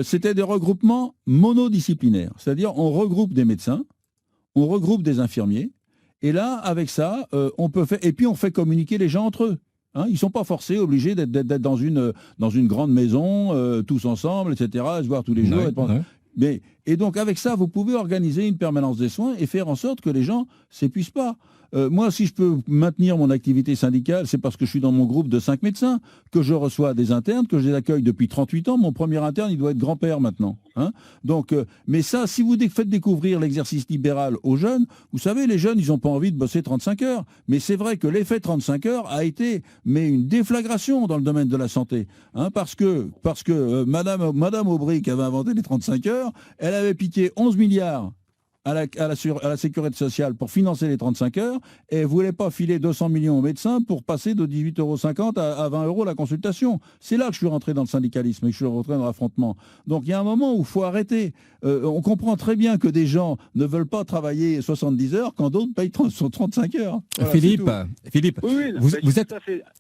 C'était des regroupements monodisciplinaires. C'est-à-dire, on regroupe des médecins, on regroupe des infirmiers, et là, avec ça, on peut faire. Et puis, on fait communiquer les gens entre eux. Hein, ils ne sont pas forcés, obligés d'être dans une grande maison, tous ensemble, etc., à se voir tous les jours. Et donc, avec ça, vous pouvez organiser une permanence des soins et faire en sorte que les gens ne s'épuisent pas. Moi, si je peux maintenir mon activité syndicale, c'est parce que je suis dans mon groupe de 5 médecins, que je reçois des internes, que je les accueille depuis 38 ans. Mon premier interne, il doit être grand-père maintenant. Hein. Donc, mais ça, si vous faites découvrir l'exercice libéral aux jeunes, vous savez, les jeunes, ils n'ont pas envie de bosser 35 heures. Mais c'est vrai que l'effet 35 heures a été une déflagration dans le domaine de la santé. Hein, parce que Madame Aubry, qui avait inventé les 35 heures, elle avait piqué 11 milliards à la sécurité sociale pour financer les 35 heures et elle ne voulait pas filer 200 millions aux médecins pour passer de 18,50 € à 20 € la consultation. C'est là que je suis rentré dans le syndicalisme et que je suis rentré dans l'affrontement. Donc il y a un moment où il faut arrêter. On comprend très bien que des gens ne veulent pas travailler 70 heures quand d'autres payent 35 heures. Voilà, Philippe, oui, vous êtes...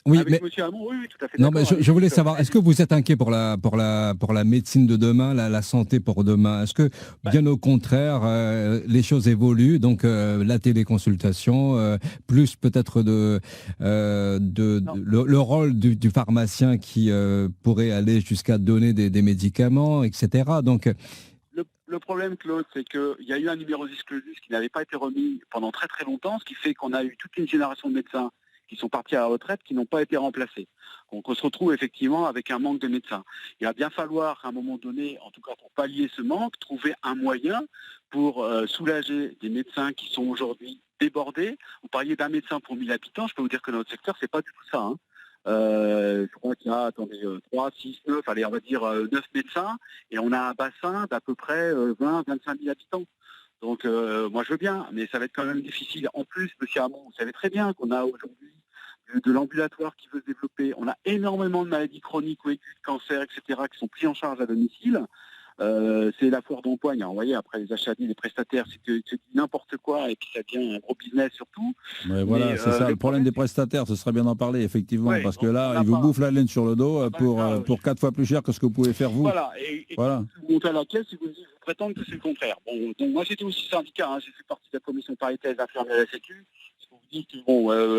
Oui, mais... Monsieur Hamon, oui, tout à fait. Non, mais je voulais savoir, est-ce que vous êtes inquiet pour la médecine de demain, la santé pour demain? Est-ce que, bien au contraire, les choses évoluent, donc la téléconsultation, plus peut-être le rôle du pharmacien qui pourrait aller jusqu'à donner des médicaments, etc. Donc, le problème, Claude, c'est qu'il y a eu un numerus clausus qui n'avait pas été remis pendant très très longtemps, ce qui fait qu'on a eu toute une génération de médecins qui sont partis à la retraite, qui n'ont pas été remplacés. Donc on se retrouve effectivement avec un manque de médecins. Il va bien falloir, à un moment donné, en tout cas pour pallier ce manque, trouver un moyen pour soulager des médecins qui sont aujourd'hui débordés. Vous parliez d'un médecin pour 1000 habitants, je peux vous dire que dans notre secteur, c'est pas du tout ça. Je crois qu'il y a 3, 6, 9, allez, on va dire 9 médecins, et on a un bassin d'à peu près 20, 25 000 habitants. Donc moi je veux bien, mais ça va être quand même difficile. En plus, monsieur Hamon, vous savez très bien qu'on a aujourd'hui de l'ambulatoire qui veut se développer. On a énormément de maladies chroniques ou aiguës, de cancer, etc., qui sont pris en charge à domicile. C'est la foire d'empoigne. Vous voyez, après les achats, les prestataires, c'est n'importe quoi et puis ça devient un gros business surtout. Ouais, voilà, c'est ça. Le problème des prestataires, ce serait bien d'en parler, effectivement, parce que là, ils vous bouffent la laine sur le dos pour 4 fois plus cher que ce que vous pouvez faire vous. Voilà, et vous montez à la caisse et vous prétendez que c'est le contraire. Bon, donc moi j'étais aussi syndicat, j'ai fait partie de la commission paritaire des infirmiers à la Sécu. Je vous dis que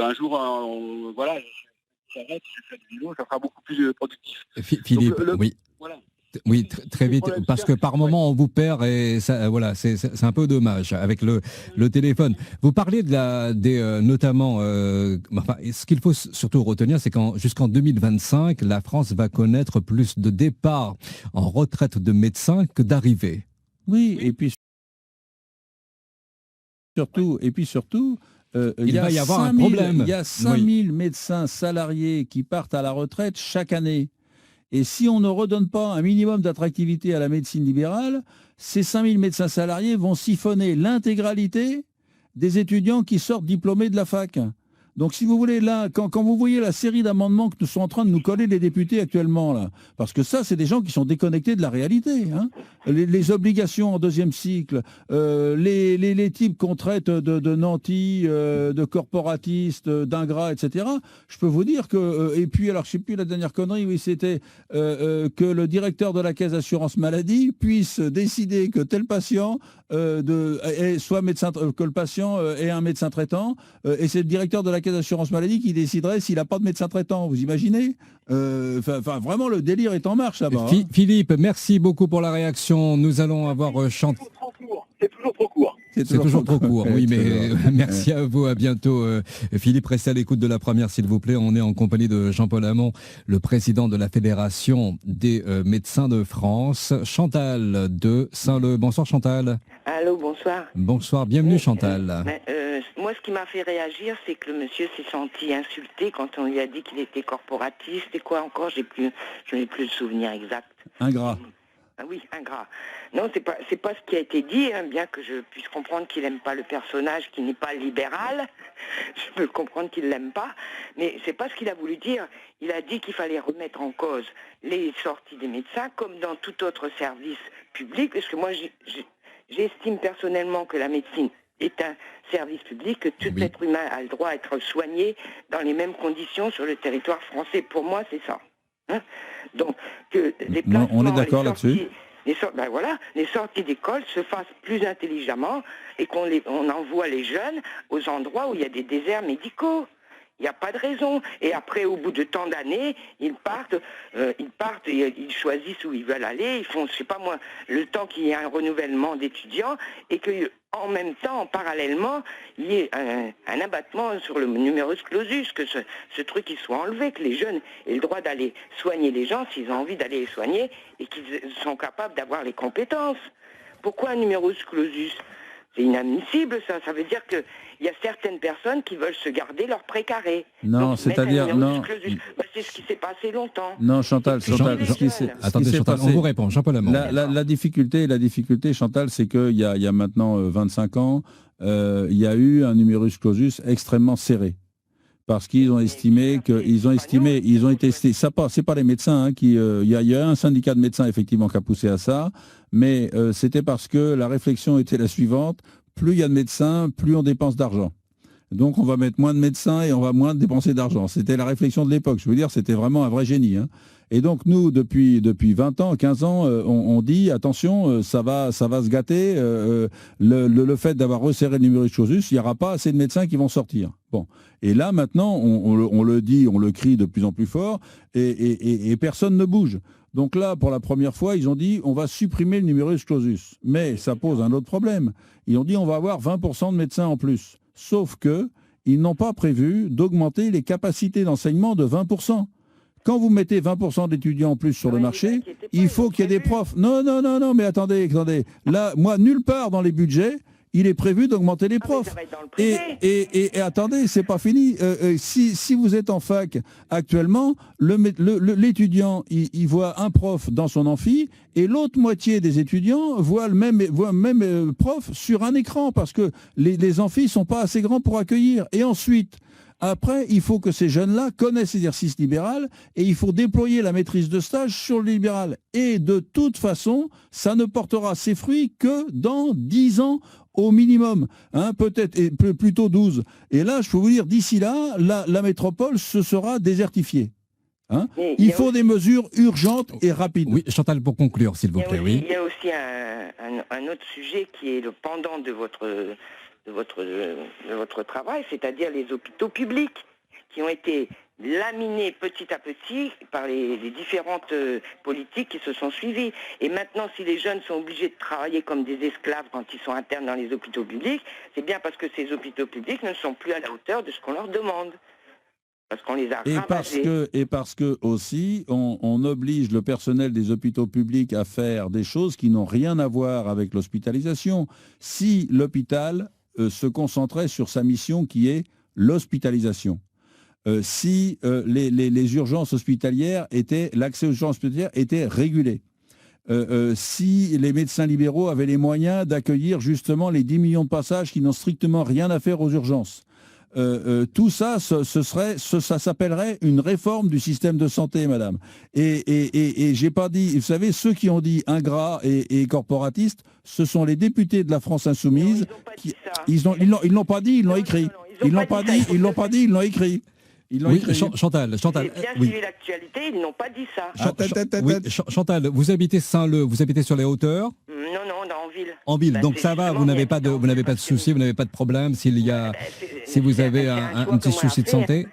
un jour, voilà, j'arrête, je fais du vélo, ça sera beaucoup plus productif. Philippe, donc, oui. Voilà. Oui, très vite, parce que par moment on vous perd et ça, voilà, c'est un peu dommage avec le téléphone. Vous parlez notamment, ce qu'il faut surtout retenir, c'est jusqu'en 2025, la France va connaître plus de départs en retraite de médecins que d'arrivées. Oui, et puis surtout, il va y avoir un problème. Il y a 5000 médecins salariés qui partent à la retraite chaque année. Et si on ne redonne pas un minimum d'attractivité à la médecine libérale, ces 5000 médecins salariés vont siphonner l'intégralité des étudiants qui sortent diplômés de la fac. Donc si vous voulez, là, quand vous voyez la série d'amendements que nous sont en train de nous coller les députés actuellement, là, parce que ça, c'est des gens qui sont déconnectés de la réalité. Hein. Les obligations en deuxième cycle, les types qu'on traite de nantis, de corporatistes, d'ingrats, etc. Je peux vous dire que, et puis alors je ne sais plus la dernière connerie, oui, c'était que le directeur de la caisse d'assurance maladie puisse décider que tel patient soit médecin, que le patient ait un médecin traitant, et c'est le directeur de la caisse d'assurance maladie qui déciderait s'il n'a pas de médecin traitant. Vous imaginez ? Vraiment, le délire est en marche là-bas. Philippe, merci beaucoup pour la réaction. Nous allons avoir Chantal. C'est toujours trop court. C'est toujours trop court, oui, mais merci à vous, à bientôt. Philippe, restez à l'écoute de la première, s'il vous plaît. On est en compagnie de Jean-Paul Hamon, le président de la Fédération des médecins de France. Chantal de Saint-Leu. Bonsoir Chantal. Allô, bonsoir. Bonsoir, bienvenue Chantal. Moi, ce qui m'a fait réagir, c'est que le monsieur s'est senti insulté quand on lui a dit qu'il était corporatiste et quoi encore, je n'ai plus le souvenir exact. Ingrat. Ah oui, ingrat. Non, c'est pas ce qui a été dit, hein, bien que je puisse comprendre qu'il n'aime pas le personnage, qui n'est pas libéral. Je peux comprendre qu'il l'aime pas, mais c'est pas ce qu'il a voulu dire. Il a dit qu'il fallait remettre en cause les sorties des médecins, comme dans tout autre service public, parce que moi, j'estime personnellement que la médecine est un service public, que tout être humain a le droit à être soigné dans les mêmes conditions sur le territoire français. Pour moi, c'est ça. Hein, donc, que les placements, on est d'accord là-dessus. Les sorties d'école se fassent plus intelligemment et on envoie les jeunes aux endroits où il y a des déserts médicaux. Il n'y a pas de raison. Et après, au bout de tant d'années, ils partent et ils choisissent où ils veulent aller. Ils font, je sais pas moi, le temps qu'il y ait un renouvellement d'étudiants et qu'en même temps, parallèlement, il y ait un abattement sur le numerus clausus, que ce truc il soit enlevé, que les jeunes aient le droit d'aller soigner les gens s'ils ont envie d'aller les soigner et qu'ils sont capables d'avoir les compétences. Pourquoi un numerus clausus ? C'est inadmissible, ça. Ça veut dire qu'il y a certaines personnes qui veulent se garder leur précaré. Non, donc, c'est-à-dire... Non. C'est ce qui s'est passé longtemps. Non, Chantal, attendez, Chantal, on vous répond. Jean-Paul Hamon. La difficulté, Chantal, c'est qu'il y a maintenant 25 ans, il y a eu un numerus clausus extrêmement serré. Parce qu'ils ont estimé c'est pas les médecins il y a un syndicat de médecins effectivement qui a poussé à ça, mais c'était parce que la réflexion était la suivante: plus il y a de médecins, plus on dépense d'argent. Donc on va mettre moins de médecins et on va moins dépenser d'argent. C'était la réflexion de l'époque. Je veux dire, c'était vraiment un vrai génie. Hein. Et donc nous, depuis 20 ans, 15 ans, on dit attention, ça va se gâter. Le fait d'avoir resserré le numerus clausus, il n'y aura pas assez de médecins qui vont sortir. Bon. Et là maintenant, on le dit, on le crie de plus en plus fort, et personne ne bouge. Donc là, pour la première fois, ils ont dit on va supprimer le numerus clausus. Mais ça pose un autre problème. Ils ont dit on va avoir 20% de médecins en plus. Sauf que ils n'ont pas prévu d'augmenter les capacités d'enseignement de 20%. Quand vous mettez 20% d'étudiants en plus sur le marché, il faut qu'il y ait des profs. Non, mais attendez. Là, moi, nulle part dans les budgets, il est prévu d'augmenter les profs. Et attendez, c'est pas fini. Si vous êtes en fac actuellement, l'étudiant, il voit un prof dans son amphi et l'autre moitié des étudiants voient le même prof sur un écran parce que les amphis sont pas assez grands pour accueillir. Et ensuite, après, il faut que ces jeunes-là connaissent l'exercice libéral et il faut déployer la maîtrise de stage sur le libéral. Et de toute façon, ça ne portera ses fruits que dans 10 ans au minimum, peut-être, et plutôt 12. Et là, je peux vous dire, d'ici là, la métropole se sera désertifiée. Il faut des mesures urgentes et rapides. Oui, Chantal, pour conclure, s'il vous plaît. Il y a aussi un autre sujet qui est le pendant de votre travail, c'est-à-dire les hôpitaux publics qui ont été laminés petit à petit par les différentes politiques qui se sont suivies. Et maintenant, si les jeunes sont obligés de travailler comme des esclaves quand ils sont internes dans les hôpitaux publics, c'est bien parce que ces hôpitaux publics ne sont plus à la hauteur de ce qu'on leur demande. Parce qu'on les a ravagés. Et parce que aussi, on oblige le personnel des hôpitaux publics à faire des choses qui n'ont rien à voir avec l'hospitalisation. Si l'hôpital se concentrait sur sa mission qui est l'hospitalisation. Si les urgences hospitalières l'accès aux urgences hospitalières était régulé. Si les médecins libéraux avaient les moyens d'accueillir justement les 10 millions de passages qui n'ont strictement rien à faire aux urgences. Tout ça, ça s'appellerait une réforme du système de santé, madame. Et j'ai pas dit, vous savez, ceux qui ont dit ingrat et corporatiste, ce sont les députés de la France Insoumise. Ils l'ont pas dit, ils l'ont écrit. Ils l'ont pas dit, ils l'ont écrit. Oui, Chantal. J'ai bien suivi l'actualité, ils n'ont pas dit ça. Chantal, vous habitez Saint-Leu, vous habitez sur les hauteurs? Non, en ville. En ville, donc ça va, vous n'avez pas de soucis, vous n'avez pas de problème si vous avez un petit souci de santé?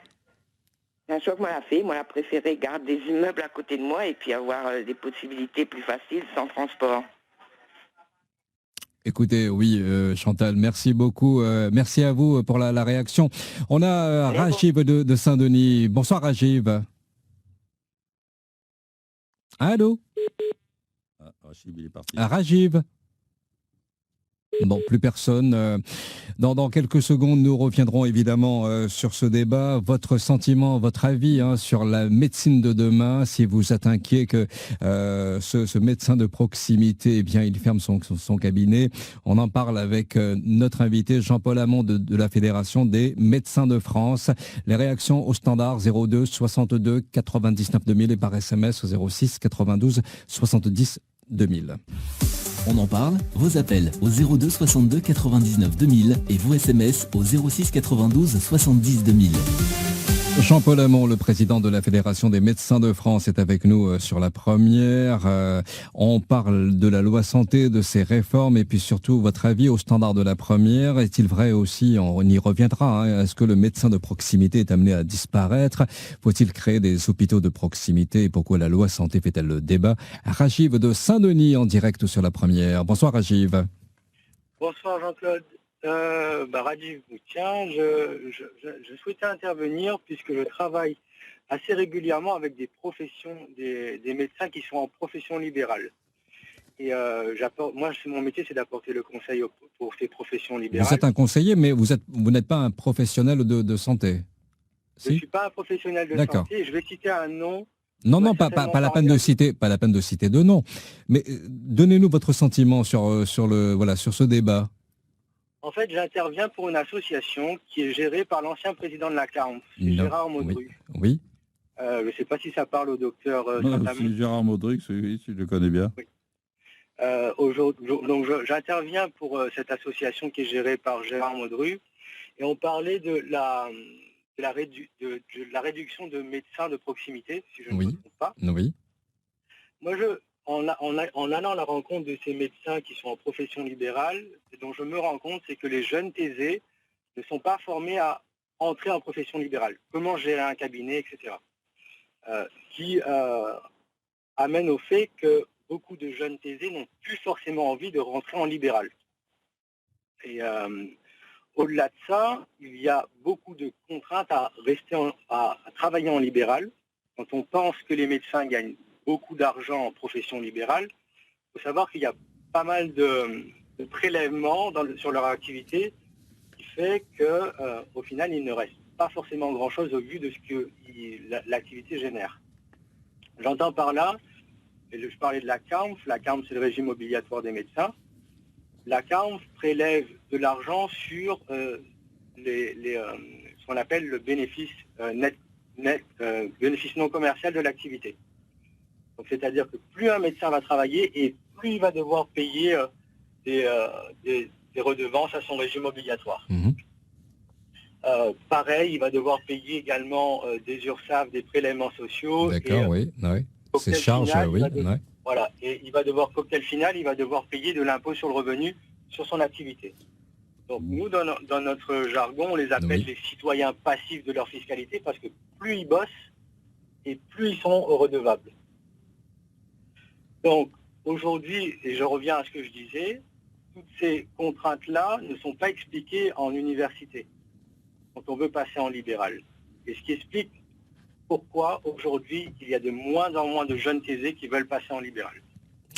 C'est un choix que moi l'a préféré garder des immeubles à côté de moi et puis avoir des possibilités plus faciles sans transport. Écoutez, oui, Chantal, merci beaucoup. Merci à vous pour la réaction. On a Rajiv de Saint-Denis. Bonsoir, Rajiv. Allô? Rajiv, il est parti. Rajiv. Bon, plus personne. Dans quelques secondes, nous reviendrons évidemment sur ce débat. Votre sentiment, votre avis sur la médecine de demain, si vous êtes inquiet que ce médecin de proximité, eh bien, il ferme son cabinet. On en parle avec notre invité Jean-Paul Hamon de la Fédération des médecins de France. Les réactions au standard 02 62 99 2000 et par SMS au 06 92 70 2000. On en parle, vos appels au 02 62 99 2000 et vos SMS au 06 92 70 2000. Jean-Paul Hamon, le président de la Fédération des médecins de France, est avec nous sur la première. On parle de la loi santé, de ses réformes et puis surtout votre avis au standard de la première. Est-il vrai aussi, on y reviendra, est-ce que le médecin de proximité est amené à disparaître? Faut-il créer des hôpitaux de proximité et pourquoi la loi santé fait-elle le débat? Rajiv de Saint-Denis en direct sur la première. Bonsoir Rajiv. Bonsoir Jean-Claude. Rajiv Boutien, je souhaitais intervenir puisque je travaille assez régulièrement avec des médecins qui sont en profession libérale. Et mon métier, c'est d'apporter le conseil pour ces professions libérales. Vous êtes un conseiller, mais vous n'êtes pas un professionnel de santé. Je ne suis pas un professionnel de santé. Je vais citer un nom. Non, pas la peine de citer de nom. Mais donnez-nous votre sentiment sur ce débat. En fait, j'interviens pour une association qui est gérée par l'ancien président de la CARENF, Gérard Maudru. Oui. Je ne sais pas si ça parle au docteur c'est Gérard Maudru, oui, tu le connais bien. Oui. Donc j'interviens pour cette association qui est gérée par Gérard Maudru. Et on parlait de la réduction de médecins de proximité, si je ne me trompe pas. Oui. Moi, en allant à la rencontre de ces médecins qui sont en profession libérale, ce dont je me rends compte, c'est que les jeunes thésés ne sont pas formés à entrer en profession libérale. Comment gérer un cabinet, etc. Qui amène au fait que beaucoup de jeunes thésés n'ont plus forcément envie de rentrer en libéral. Et au-delà de ça, il y a beaucoup de contraintes à travailler en libéral. Quand on pense que les médecins gagnent beaucoup d'argent en profession libérale, il faut savoir qu'il y a pas mal de prélèvements sur leur activité, qui fait qu'au final, il ne reste pas forcément grand-chose au vu de ce que l'activité génère. J'entends par là, je parlais de la CARMF. La CARMF, c'est le régime obligatoire des médecins. La CARMF prélève de l'argent sur ce qu'on appelle le bénéfice bénéfice non commercial de l'activité. Donc, c'est-à-dire que plus un médecin va travailler et plus il va devoir payer des redevances à son régime obligatoire. Mmh. Pareil, il va devoir payer également des URSSAF, des prélèvements sociaux. D'accord, oui. C'est charge, oui. Voilà, et il va devoir, cocktail final, il va devoir payer de l'impôt sur le revenu sur son activité. Donc nous, dans notre jargon, on les appelle les citoyens passifs de leur fiscalité, parce que plus ils bossent et plus ils sont redevables. Donc aujourd'hui, et je reviens à ce que je disais, toutes ces contraintes-là ne sont pas expliquées en université quand on veut passer en libéral. Et ce qui explique pourquoi aujourd'hui il y a de moins en moins de jeunes thésés qui veulent passer en libéral.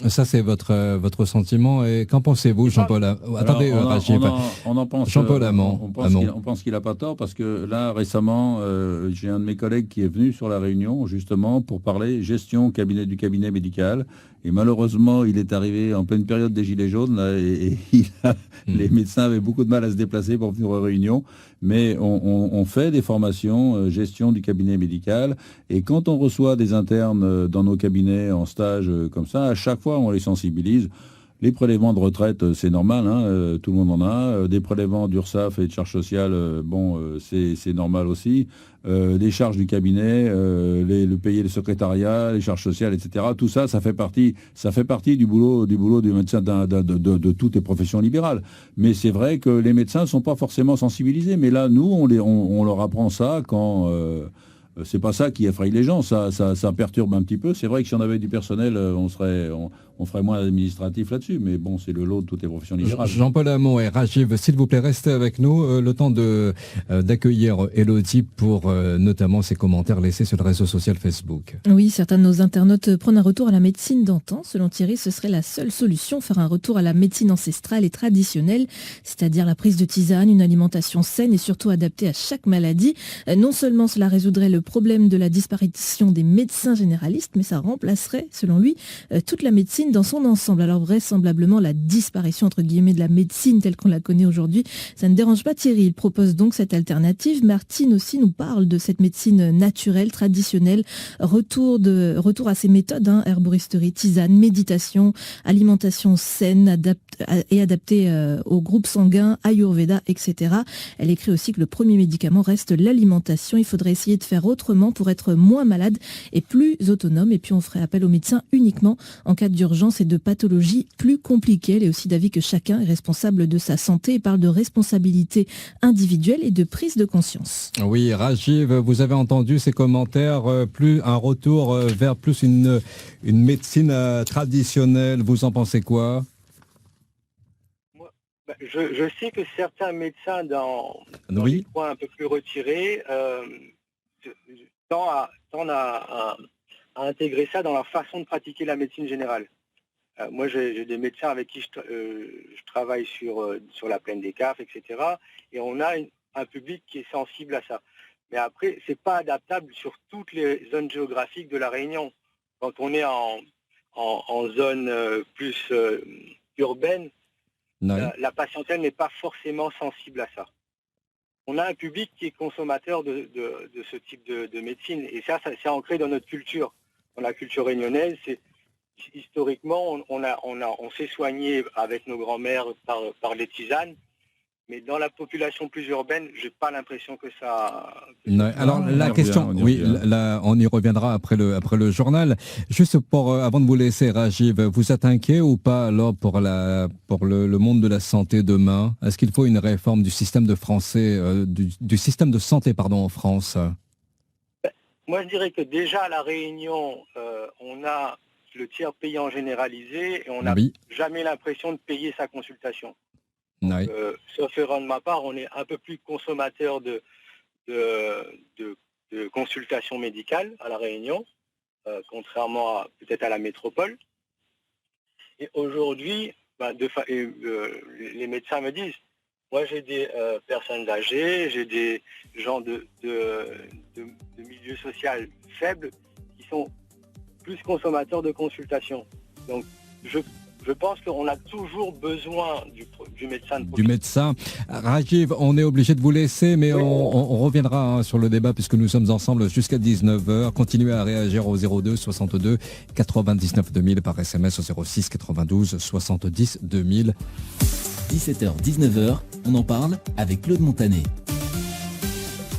Ça, c'est votre sentiment. Et qu'en pensez-vous, Jean-Paul? Attendez, on en pense. Jean-Paul Amand. On pense qu'il n'a pas tort, parce que là, récemment, j'ai un de mes collègues qui est venu sur la Réunion, justement, pour parler gestion du cabinet médical. Et malheureusement, il est arrivé en pleine période des Gilets jaunes, là, les médecins avaient beaucoup de mal à se déplacer pour venir aux réunions. Mais on fait des formations gestion du cabinet médical. Et quand on reçoit des internes dans nos cabinets en stage comme ça, à chaque fois, on les sensibilise. Les prélèvements de retraite, c'est normal, hein, tout le monde en a. Des prélèvements d'URSSAF et de charges sociales, c'est normal aussi. Les charges du cabinet, le payer le secrétariat, les charges sociales, etc. Tout ça, ça fait partie du boulot du médecin de toutes les professions libérales. Mais c'est vrai que les médecins ne sont pas forcément sensibilisés. Mais là, nous, on leur apprend ça quand... c'est pas ça qui effraie les gens, ça perturbe un petit peu. C'est vrai que si on avait du personnel, on ferait moins administratif là-dessus, mais bon, c'est le lot de toutes les professions libérales. Jean-Paul Amand et Rajiv, s'il vous plaît, restez avec nous, le temps d'accueillir Elodie pour notamment ses commentaires laissés sur le réseau social Facebook. Oui, certains de nos internautes prennent un retour à la médecine d'antan. Selon Thierry, ce serait la seule solution, faire un retour à la médecine ancestrale et traditionnelle, c'est-à-dire la prise de tisane, une alimentation saine et surtout adaptée à chaque maladie. Non seulement cela résoudrait le problème de la disparition des médecins généralistes, mais ça remplacerait, selon lui, toute la médecine dans son ensemble. Alors vraisemblablement, la disparition, entre guillemets, de la médecine telle qu'on la connaît aujourd'hui, ça ne dérange pas Thierry. Il propose donc cette alternative. Martine aussi nous parle de cette médecine naturelle, traditionnelle, retour à ces méthodes, herboristerie, tisane, méditation, alimentation saine adaptée au groupe sanguin, Ayurveda, etc. Elle écrit aussi que le premier médicament reste l'alimentation. Il faudrait essayer de faire autrement pour être moins malade et plus autonome. Et puis on ferait appel aux médecins uniquement en cas d'urgence et de pathologies plus compliquées. Elle est aussi d'avis que chacun est responsable de sa santé et parle de responsabilité individuelle et de prise de conscience. Oui, Rajiv, vous avez entendu ces commentaires, plus un retour vers plus une médecine traditionnelle. Vous en pensez quoi? Je sais que certains médecins dans les coins un peu plus retirés tendent à intégrer ça dans leur façon de pratiquer la médecine générale. Moi, j'ai des médecins avec qui je travaille sur la plaine des CAF, etc. Et on a un public qui est sensible à ça. Mais après, c'est pas adaptable sur toutes les zones géographiques de la Réunion. Quand on est en zone plus urbaine, la patientèle n'est pas forcément sensible à ça. On a un public qui est consommateur de ce type de médecine. Et ça c'est ancré dans notre culture. Dans la culture réunionnaise, historiquement, on s'est soigné avec nos grands-mères par les tisanes. Mais dans la population plus urbaine, j'ai pas l'impression que ça... Alors la question, là, on y reviendra après le journal. Juste avant de vous laisser, Rajiv, vous êtes inquiet ou pas alors pour le monde de la santé demain? Est-ce qu'il faut une réforme du système du système de santé en France? Moi, je dirais que déjà à la Réunion, on a le tiers payant généralisé et on n'a jamais l'impression de payer sa consultation. Oui. Sauf erreur de ma part, on est un peu plus consommateur de consultations médicales à La Réunion, contrairement peut-être à la métropole. Et aujourd'hui, les médecins me disent, moi j'ai des personnes âgées, j'ai des gens de milieu social faible qui sont plus consommateurs de consultations. Donc je pense qu'on a toujours besoin du médecin. Du médecin. Rajiv, on est obligé de vous laisser, mais oui, on reviendra sur le débat puisque nous sommes ensemble jusqu'à 19h. Continuez à réagir au 02 62 99 2000 par SMS au 06 92 70 2000. 17h, 19h, on en parle avec Claude Montanet.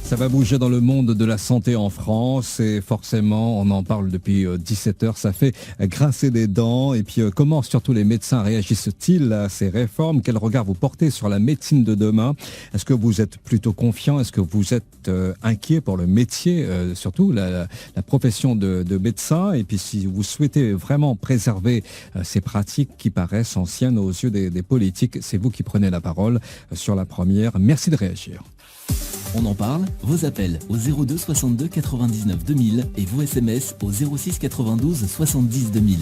Ça va bouger dans le monde de la santé en France et forcément, on en parle depuis 17h, ça fait grincer des dents. Et puis comment surtout les médecins réagissent-ils à ces réformes? Quel regard vous portez sur la médecine de demain? Est-ce que vous êtes plutôt confiant? Est-ce que vous êtes inquiet pour le métier, surtout la profession de médecin? Et puis si vous souhaitez vraiment préserver ces pratiques qui paraissent anciennes aux yeux des politiques, c'est vous qui prenez la parole sur la première. Merci de réagir. On en parle, vos appels au 02 62 99 2000 et vos SMS au 06 92 70 2000.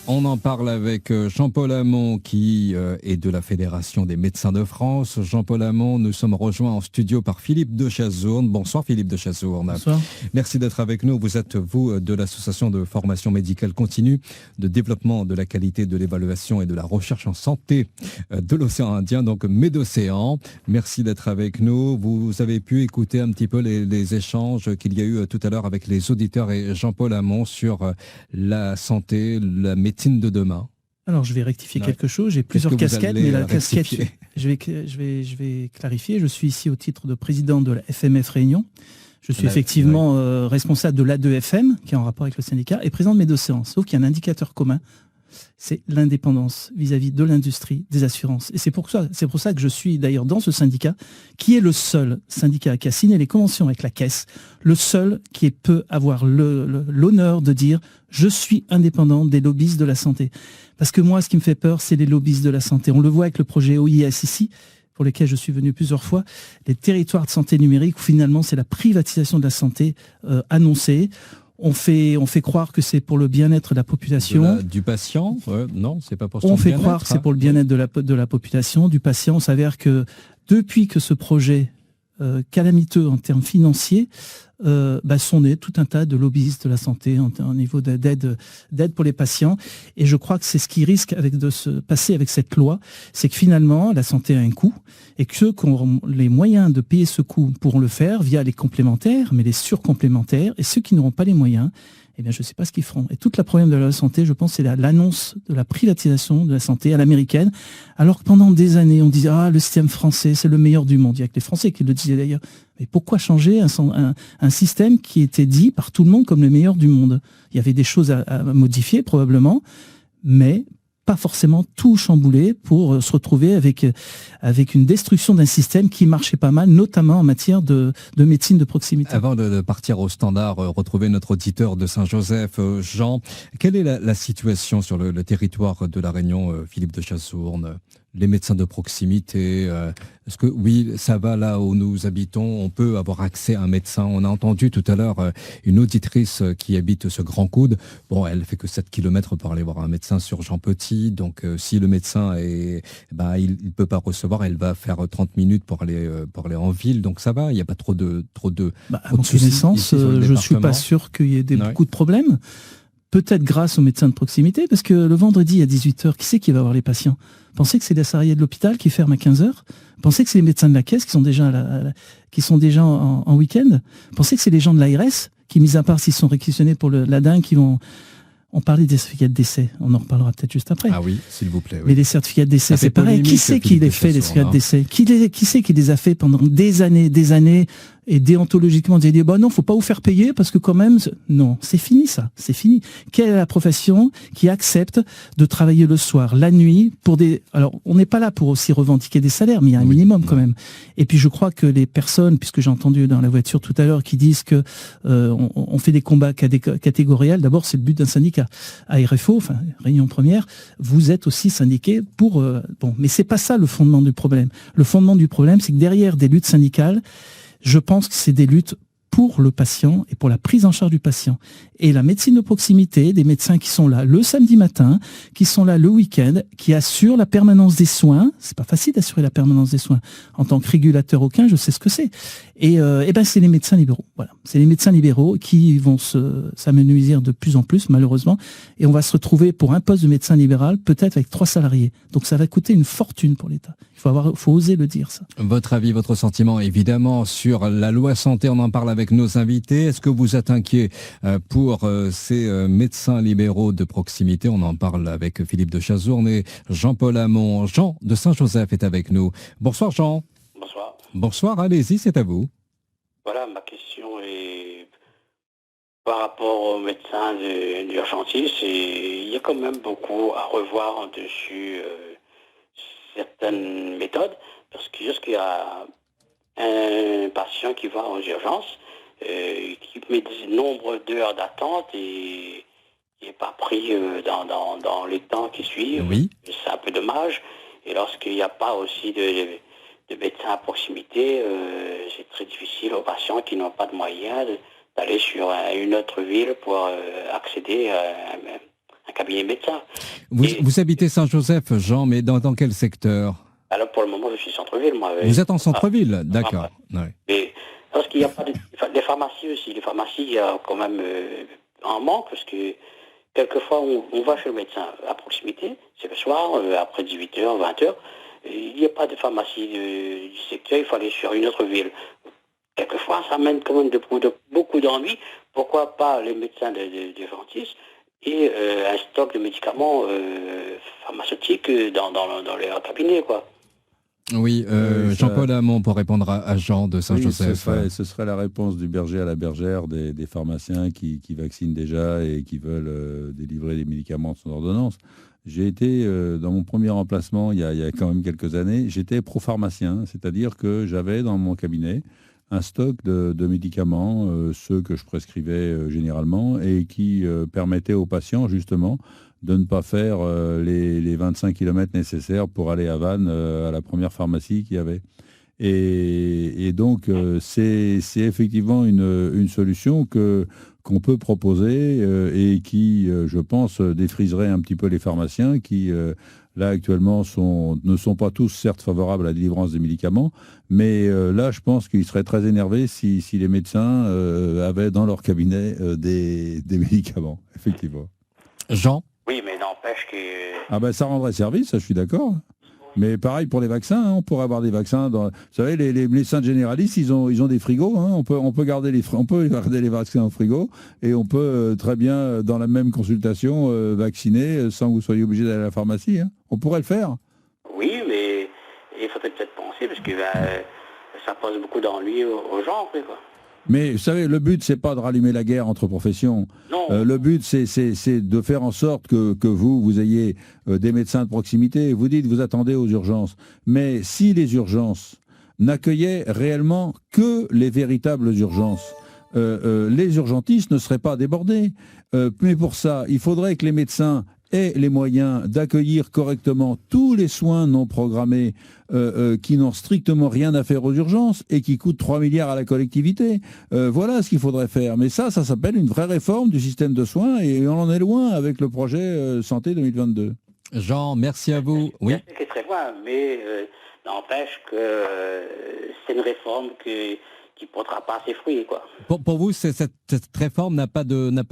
On en parle avec Jean-Paul Hamon qui est de la Fédération des médecins de France. Jean-Paul Hamon, nous sommes rejoints en studio par Philippe de Chazourne. Bonsoir Philippe de Chazourne. Bonsoir. Merci d'être avec nous. Vous êtes, vous, de l'association de formation médicale continue, de développement de la qualité de l'évaluation et de la recherche en santé de l'océan Indien, donc Médocéan. Merci d'être avec nous. Vous avez pu écouter un petit peu les échanges qu'il y a eu tout à l'heure avec les auditeurs et Jean-Paul Hamon sur la santé, la médecine de demain. Alors je vais rectifier quelque chose, j'ai plusieurs casquettes, mais la casquette, je vais clarifier, je suis ici au titre de président de la FMF Réunion, je suis effectivement responsable de l'A2FM, qui est en rapport avec le syndicat, et président de Médocéan, sauf qu'il y a un indicateur commun, c'est l'indépendance vis-à-vis de l'industrie des assurances. Et c'est pour ça que je suis d'ailleurs dans ce syndicat, qui est le seul syndicat qui a signé les conventions avec la Caisse, le seul qui peut avoir l'honneur de dire « je suis indépendant des lobbyistes de la santé ». Parce que moi, ce qui me fait peur, c'est les lobbyistes de la santé. On le voit avec le projet OIS ici, pour lequel je suis venu plusieurs fois, les territoires de santé numérique, où finalement c'est la privatisation de la santé annoncée. On fait croire que c'est pour le bien-être de la population. Du patient, non, c'est pas pour son bien-être. On fait croire que c'est pour le bien-être de la population, du patient. On s'avère que depuis que ce projet calamiteux en termes financiers, sont nés tout un tas de lobbyistes de la santé en niveau d'aide pour les patients. Et je crois que c'est ce qui risque de se passer avec cette loi, c'est que finalement la santé a un coût et que ceux qui ont les moyens de payer ce coût pourront le faire via les complémentaires, mais les surcomplémentaires, et ceux qui n'auront pas les moyens, eh bien, je ne sais pas ce qu'ils feront. Et tout le problème de la santé, je pense, c'est l'annonce de la privatisation de la santé à l'américaine, alors que pendant des années, on disait « Ah, le système français, c'est le meilleur du monde ». Il y a que les Français qui le disaient d'ailleurs. Mais pourquoi changer un système qui était dit par tout le monde comme le meilleur du monde? Il y avait des choses à modifier, probablement, mais pas forcément tout chambouler pour se retrouver avec une destruction d'un système qui marchait pas mal, notamment en matière de médecine de proximité. Avant de partir au standard, retrouver notre auditeur de Saint-Joseph, Jean, quelle est la situation sur le territoire de La Réunion, Philippe de Chazourne? Les médecins de proximité, est-ce que oui, ça va là où nous habitons, on peut avoir accès à un médecin? On a entendu tout à l'heure une auditrice qui habite ce Grand Coude. Bon, elle fait que 7 km pour aller voir un médecin sur Jean Petit, donc si le médecin il peut pas recevoir, elle va faire 30 minutes pour aller en ville, donc ça va, il n'y a pas trop de à mon connaissance, je suis pas sûr qu'il y ait beaucoup de problèmes. Peut-être grâce aux médecins de proximité, parce que le vendredi à 18h, qui c'est qui va voir les patients? Pensez que c'est les salariés de l'hôpital qui ferment à 15h? Pensez que c'est les médecins de la caisse qui sont déjà en week-end? Pensez que c'est les gens de l'ARS qui, mis à part s'ils sont réquisitionnés pour l'ADIN, qui vont... On parlait des certificats de décès, on en reparlera peut-être juste après. Ah oui, s'il vous plaît. Oui. Mais les certificats de décès, c'est pareil. Qui c'est qui les fait, les certificats de décès? Qui c'est qui les a fait pendant des années et déontologiquement vous allez dire, non, faut pas vous faire payer parce que quand même, non, c'est fini ça, c'est fini. Quelle est la profession qui accepte de travailler le soir, la nuit, pour des... Alors, on n'est pas là pour aussi revendiquer des salaires, mais il y a un minimum quand même. Et puis je crois que les personnes, puisque j'ai entendu dans la voiture tout à l'heure, qui disent que on fait des combats catégoriels, d'abord c'est le but d'un syndicat. À RFO, enfin, Réunion Première, vous êtes aussi syndiqué pour... mais c'est pas ça le fondement du problème. Le fondement du problème, c'est que derrière des luttes syndicales, je pense que c'est des luttes pour le patient et pour la prise en charge du patient. Et la médecine de proximité, des médecins qui sont là le samedi matin, qui sont là le week-end, qui assurent la permanence des soins. C'est pas facile d'assurer la permanence des soins. En tant que régulateur aucun, je sais ce que c'est. Et c'est les médecins libéraux. Voilà. C'est les médecins libéraux qui vont s'amenuisir de plus en plus, malheureusement. Et on va se retrouver pour un poste de médecin libéral, peut-être avec 3 salariés. Donc ça va coûter une fortune pour l'État. Il faut oser le dire, ça. Votre avis, votre sentiment, évidemment, sur la loi santé, on en parle avec nos invités. Est-ce que vous êtes inquiet pour ces médecins libéraux de proximité? On en parle avec Philippe de Chazourne et Jean-Paul Hamon. Jean de Saint-Joseph est avec nous. Bonsoir Jean. Bonsoir. Bonsoir, allez-y, c'est à vous. Voilà, ma question est par rapport aux médecins d'urgentistes. Il y a quand même beaucoup à revoir dessus certaines méthodes, parce que lorsqu'il y a un patient qui va aux urgences, qui met des nombre d'heures d'attente et qui n'est pas pris dans les temps qui suivent, oui. C'est un peu dommage. Et lorsqu'il n'y a pas aussi de médecins à proximité, c'est très difficile aux patients qui n'ont pas de moyens d'aller sur une autre ville pour accéder à un cabinet médecin. Vous habitez Saint-Joseph, Jean, mais dans quel secteur? Alors pour le moment, je suis centre-ville, moi. Vous êtes en centre-ville, d'accord. Ouais. Et lorsqu'il n'y a pas les pharmacies aussi, les pharmacies, il y a quand même un manque, parce que quelquefois, on va chez le médecin à proximité, c'est le soir, après 18h, 20h, il n'y a pas de pharmacie du secteur, il faut aller sur une autre ville. Quelquefois, ça amène quand même beaucoup d'ennuis. Pourquoi pas les médecins d'urgentistes et un stock de médicaments pharmaceutiques dans leur cabinet, quoi. Oui, Jean-Paul Hamon pour répondre à Jean de Saint-Joseph. Oui, ce serait la réponse du berger à la bergère des pharmaciens qui vaccinent déjà et qui veulent délivrer des médicaments sans ordonnance. J'ai été, dans mon premier emplacement, il y a quand même quelques années, j'étais pro-pharmacien, c'est-à-dire que j'avais dans mon cabinet un stock de médicaments, ceux que je prescrivais généralement, et qui permettaient aux patients, justement, de ne pas faire les 25 km nécessaires pour aller à Vannes, à la première pharmacie qu'il y avait. Et donc, c'est effectivement une solution qu'on peut proposer et qui, je pense, défriserait un petit peu les pharmaciens qui, là, actuellement, ne sont pas tous, certes, favorables à la délivrance des médicaments, mais là, je pense qu'ils seraient très énervés si les médecins avaient dans leur cabinet des médicaments, effectivement. Jean ? Oui, mais n'empêche que... Ah ben, ça rendrait service, ça, je suis d'accord. Mais pareil pour les vaccins, hein, on pourrait avoir des vaccins. Vous savez, les médecins généralistes, ils ont des frigos. Hein, on peut garder les vaccins au frigo et on peut très bien, dans la même consultation, vacciner sans que vous soyez obligé d'aller à la pharmacie. Hein. On pourrait le faire. Oui, mais il faudrait peut-être penser, parce que ça pose beaucoup d'ennuis aux gens, après, quoi. Mais vous savez, le but, c'est pas de rallumer la guerre entre professions. Le but, c'est de faire en sorte que vous ayez des médecins de proximité. Vous dites, vous attendez aux urgences. Mais si les urgences n'accueillaient réellement que les véritables urgences, les urgentistes ne seraient pas débordés. Mais pour ça, il faudrait que les médecins aient les moyens d'accueillir correctement tous les soins non programmés qui n'ont strictement rien à faire aux urgences et qui coûtent 3 milliards à la collectivité. Voilà ce qu'il faudrait faire. Mais ça s'appelle une vraie réforme du système de soins et on en est loin avec le projet Santé 2022. Jean, merci à vous. Oui. C'est très loin, mais n'empêche que c'est une réforme qui ne portera pas ses fruits, quoi. Pour vous, cette réforme n'a pas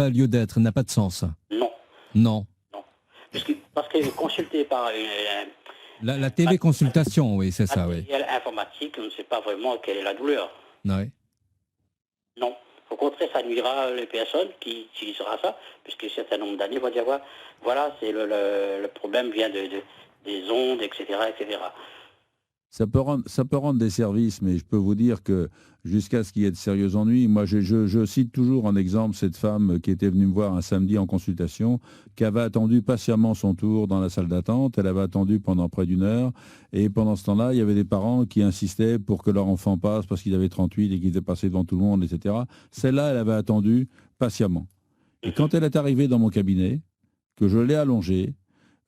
lieu d'être, n'a pas de sens? Non. Non. Parce qu'elle est consultée par... La téléconsultation, oui, c'est ça, oui. Informatique, on ne sait pas vraiment quelle est la douleur. Oui. Non. Au contraire, ça nuira les personnes qui utilisera ça, puisque un certain nombre d'années vont dire, voilà, c'est le problème vient des ondes, etc., etc. Ça peut rendre des services, mais je peux vous dire que jusqu'à ce qu'il y ait de sérieux ennuis, moi je cite toujours en exemple cette femme qui était venue me voir un samedi en consultation, qui avait attendu patiemment son tour dans la salle d'attente. Elle avait attendu pendant près d'1 heure, et pendant ce temps-là, il y avait des parents qui insistaient pour que leur enfant passe parce qu'il avait 38 et qu'il était passé devant tout le monde, etc. Celle-là, elle avait attendu patiemment. Et quand elle est arrivée dans mon cabinet, que je l'ai allongée,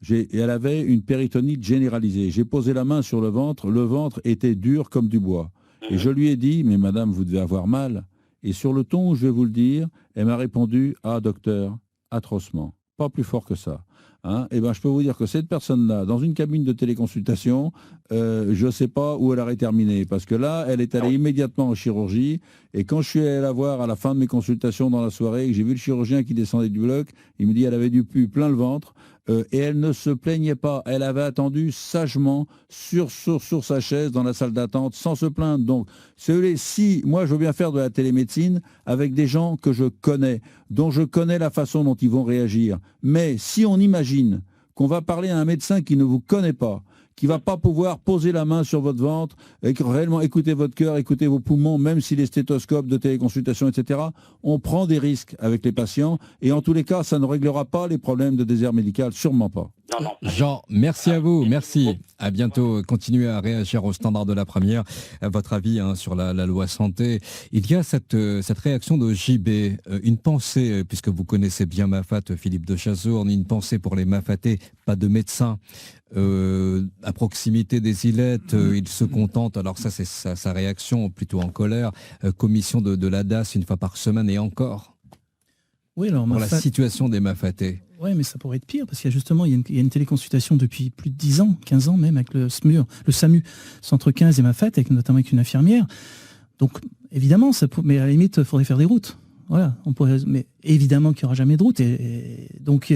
et elle avait une péritonite généralisée. J'ai posé la main sur le ventre était dur comme du bois. Et je lui ai dit, mais madame, vous devez avoir mal. Et sur le ton où je vais vous le dire, elle m'a répondu, ah docteur, atrocement, pas plus fort que ça. Hein, et ben, je peux vous dire que cette personne-là, dans une cabine de téléconsultation, je ne sais pas où elle aurait terminé, parce que là, elle est allée immédiatement en chirurgie, et quand je suis allé la voir à la fin de mes consultations dans la soirée, et que j'ai vu le chirurgien qui descendait du bloc, il me dit qu'elle avait du pu plein le ventre, et elle ne se plaignait pas, elle avait attendu sagement sur sa chaise dans la salle d'attente, sans se plaindre. Donc, si moi je veux bien faire de la télémédecine avec des gens que je connais, dont je connais la façon dont ils vont réagir, mais si on imagine qu'on va parler à un médecin qui ne vous connaît pas, qui ne va pas pouvoir poser la main sur votre ventre et réellement écouter votre cœur, écouter vos poumons, même si les stéthoscopes de téléconsultation, etc., on prend des risques avec les patients, et en tous les cas, ça ne réglera pas les problèmes de désert médical, sûrement pas. Jean, merci à vous, merci. À bientôt. Continuez à réagir au standard de la première. À votre avis sur la loi santé. Il y a cette réaction de JB. Une pensée, puisque vous connaissez bien Mafat, Philippe de Chazourne, une pensée pour les Mafatais, pas de médecins. À proximité des Ilettes, il se contente, alors ça c'est sa réaction, plutôt en colère, commission de l'ADAS 1 fois par semaine et encore. Oui, alors pour la situation des Mafatais. Oui, mais ça pourrait être pire, parce qu'il y a justement il y a une téléconsultation depuis plus de 10 ans, 15 ans même, avec le SAMU, Centre 15 et Mafat, notamment avec une infirmière. Donc évidemment, mais à la limite, il faudrait faire des routes. Voilà, mais évidemment qu'il n'y aura jamais de route. Et donc,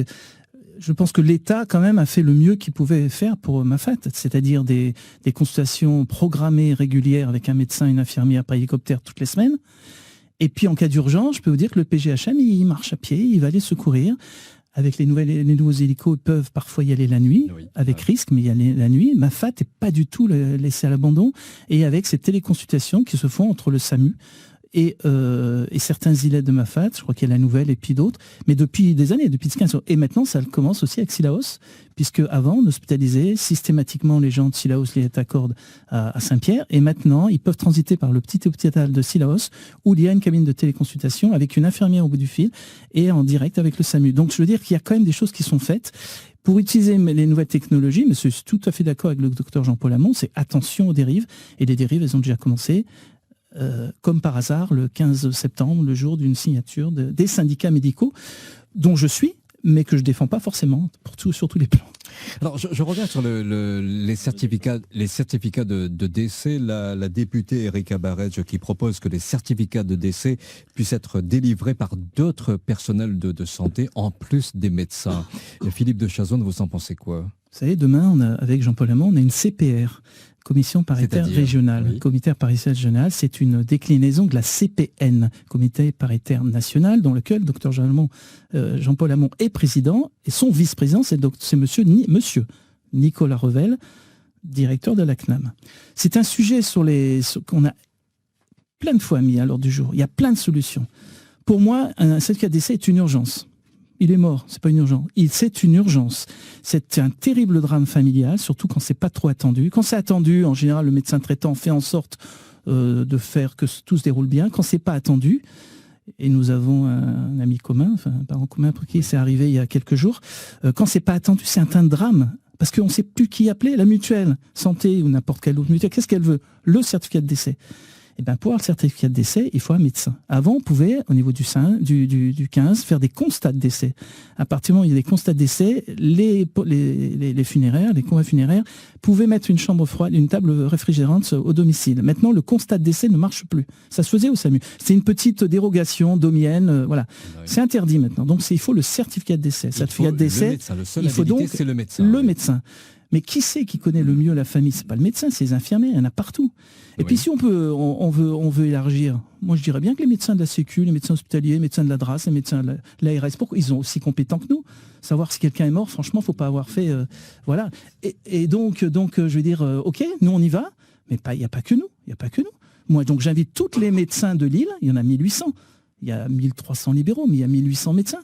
je pense que l'État, quand même, a fait le mieux qu'il pouvait faire pour Mafat, c'est-à-dire des consultations programmées régulières avec un médecin et une infirmière par hélicoptère toutes les semaines. Et puis, en cas d'urgence, je peux vous dire que le PGHM, il marche à pied, il va aller secourir. Avec les nouveaux hélicos, ils peuvent parfois y aller la nuit, avec risque, mais y aller la nuit. Mafat n'est pas du tout laissé à l'abandon. Et avec ces téléconsultations qui se font entre le SAMU et certains îlets de Mafat, je crois qu'il y a la nouvelle et puis d'autres, mais depuis des années, depuis 15 ans. Et maintenant, ça commence aussi avec Sillaos, puisque avant, on hospitalisait systématiquement les gens de Sillaos, les Accords à Saint-Pierre, et maintenant, ils peuvent transiter par le petit hôpital de Sillaos, où il y a une cabine de téléconsultation avec une infirmière au bout du fil, et en direct avec le SAMU. Donc, je veux dire qu'il y a quand même des choses qui sont faites. Pour utiliser les nouvelles technologies, mais je suis tout à fait d'accord avec le docteur Jean-Paul Hamon, c'est attention aux dérives, et les dérives, elles ont déjà commencé. Comme par hasard, le 15 septembre, le jour d'une signature des syndicats médicaux, dont je suis, mais que je ne défends pas forcément sur tous les plans. Alors, je reviens sur les certificats de décès. La députée Erika Barrege qui propose que les certificats de décès puissent être délivrés par d'autres personnels de santé, en plus des médecins. Philippe de Chazourne, vous en pensez quoi ? Vous savez, demain, avec Jean-Paul Hamon, on a une CPR. Commission paritaire régionale. Oui. Comité paritaire régional, c'est une déclinaison de la CPN, Comité paritaire national, dans lequel Dr Jean-Paul Hamon est président, et son vice-président, c'est monsieur Nicolas Revel, directeur de la CNAM. C'est un sujet qu'on a plein de fois mis à l'ordre du jour. Il y a plein de solutions. Pour moi, un certificat de décès est une urgence. Il est mort, c'est pas une urgence. C'est une urgence. C'est un terrible drame familial, surtout quand c'est pas trop attendu. Quand c'est attendu, en général, le médecin traitant fait en sorte de faire que tout se déroule bien. Quand c'est pas attendu, et nous avons un ami commun, un parent commun pour qui c'est arrivé il y a quelques jours, quand c'est pas attendu, c'est un drame. Parce qu'on ne sait plus qui appeler, la mutuelle santé ou n'importe quelle autre mutuelle. Qu'est-ce qu'elle veut ? Le certificat de décès. Eh bien, pour avoir le certificat de décès, il faut un médecin. Avant, on pouvait, au niveau du 15, faire des constats de décès. À partir du moment où il y a des constats de décès, les funéraires, les convois funéraires, pouvaient mettre une chambre froide, une table réfrigérante au domicile. Maintenant, le constat de décès ne marche plus. Ça se faisait au SAMU. C'est une petite dérogation domienne, voilà. Oui. C'est interdit maintenant. Donc, il faut le certificat de décès. Certificat de décès, il faut donc le médecin. Mais qui c'est qui connaît le mieux la famille? C'est pas le médecin, c'est les infirmiers, il y en a partout. Et puis si on veut élargir, moi je dirais bien que les médecins de la Sécu, les médecins hospitaliers, les médecins de la DRAS, les médecins de l'ARS, pourquoi ils sont aussi compétents que nous? Savoir si quelqu'un est mort, franchement, faut pas avoir fait... voilà. Et donc, je veux dire, ok, nous on y va, mais il n'y a pas que nous. Moi, donc j'invite tous les médecins de Lille, il y en a 1800. Il y a 1300 libéraux, mais il y a 1800 médecins,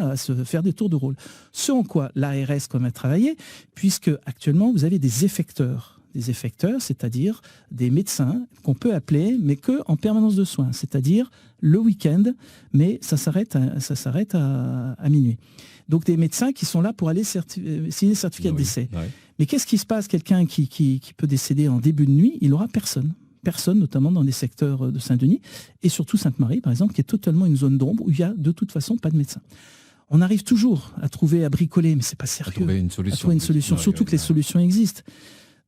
à se faire des tours de rôle. Ce en quoi l'ARS comme a travaillé, puisque actuellement vous avez des effecteurs. Des effecteurs, c'est-à-dire des médecins qu'on peut appeler, mais qu'en permanence de soins, c'est-à-dire le week-end, mais ça s'arrête à minuit. Donc des médecins qui sont là pour aller signer certificat de décès. Oui. Mais qu'est-ce qui se passe? Quelqu'un qui peut décéder en début de nuit, il n'aura personne, notamment dans les secteurs de Saint-Denis, et surtout Sainte-Marie, par exemple, qui est totalement une zone d'ombre où il n'y a de toute façon pas de médecin. On arrive toujours à bricoler, mais c'est pas sérieux. À trouver une solution, surtout que les solutions existent.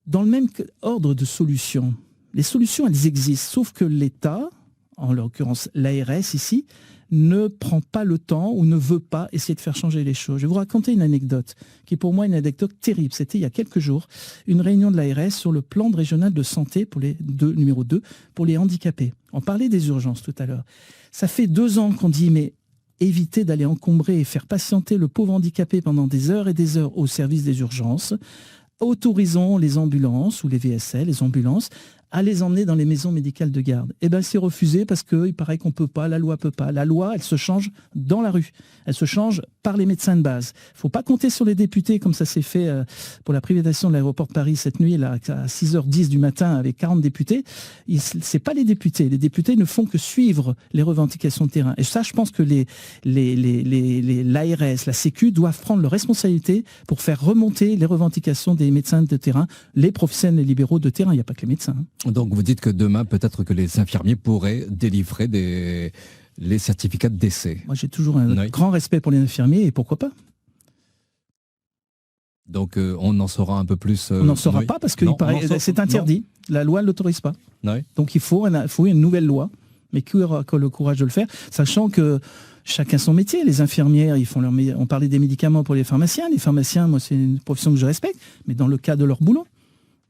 Dans le même ordre de solutions, les solutions, elles existent, sauf que l'État, en l'occurrence l'ARS ici, ne prend pas le temps ou ne veut pas essayer de faire changer les choses. Je vais vous raconter une anecdote qui est pour moi une anecdote terrible. C'était il y a quelques jours, une réunion de l'ARS sur le plan régional de santé pour numéro 2 pour les handicapés. On parlait des urgences tout à l'heure. Ça fait 2 ans qu'on dit, mais évitez d'aller encombrer et faire patienter le pauvre handicapé pendant des heures et des heures au service des urgences. Autorisons les ambulances ou les VSL, les ambulances, à les emmener dans les maisons médicales de garde. Eh bien, c'est refusé parce qu'il paraît qu'on ne peut pas, la loi ne peut pas. La loi, elle se change dans la rue. Elle se change par les médecins de base. Il ne faut pas compter sur les députés comme ça s'est fait pour la privatisation de l'aéroport de Paris cette nuit, là, à 6h10 du matin avec 40 députés. Ce n'est pas les députés. Les députés ne font que suivre les revendications de terrain. Et ça, je pense que l'ARS, la Sécu doivent prendre leurs responsabilités pour faire remonter les revendications des médecins de terrain, les professionnels et libéraux de terrain. Il n'y a pas que les médecins. Donc vous dites que demain, peut-être que les infirmiers pourraient délivrer les certificats de décès. Moi, j'ai toujours un grand respect pour les infirmiers et pourquoi pas. Donc on en saura un peu plus. On n'en saura pas parce que c'est interdit. La loi ne l'autorise pas. Oui. Donc il faut une nouvelle loi, mais qui aura le courage de le faire, sachant que chacun son métier. Les infirmières, ils font leur métier. On parlait des médicaments pour les pharmaciens. Les pharmaciens, moi, c'est une profession que je respecte, mais dans le cas de leur boulot.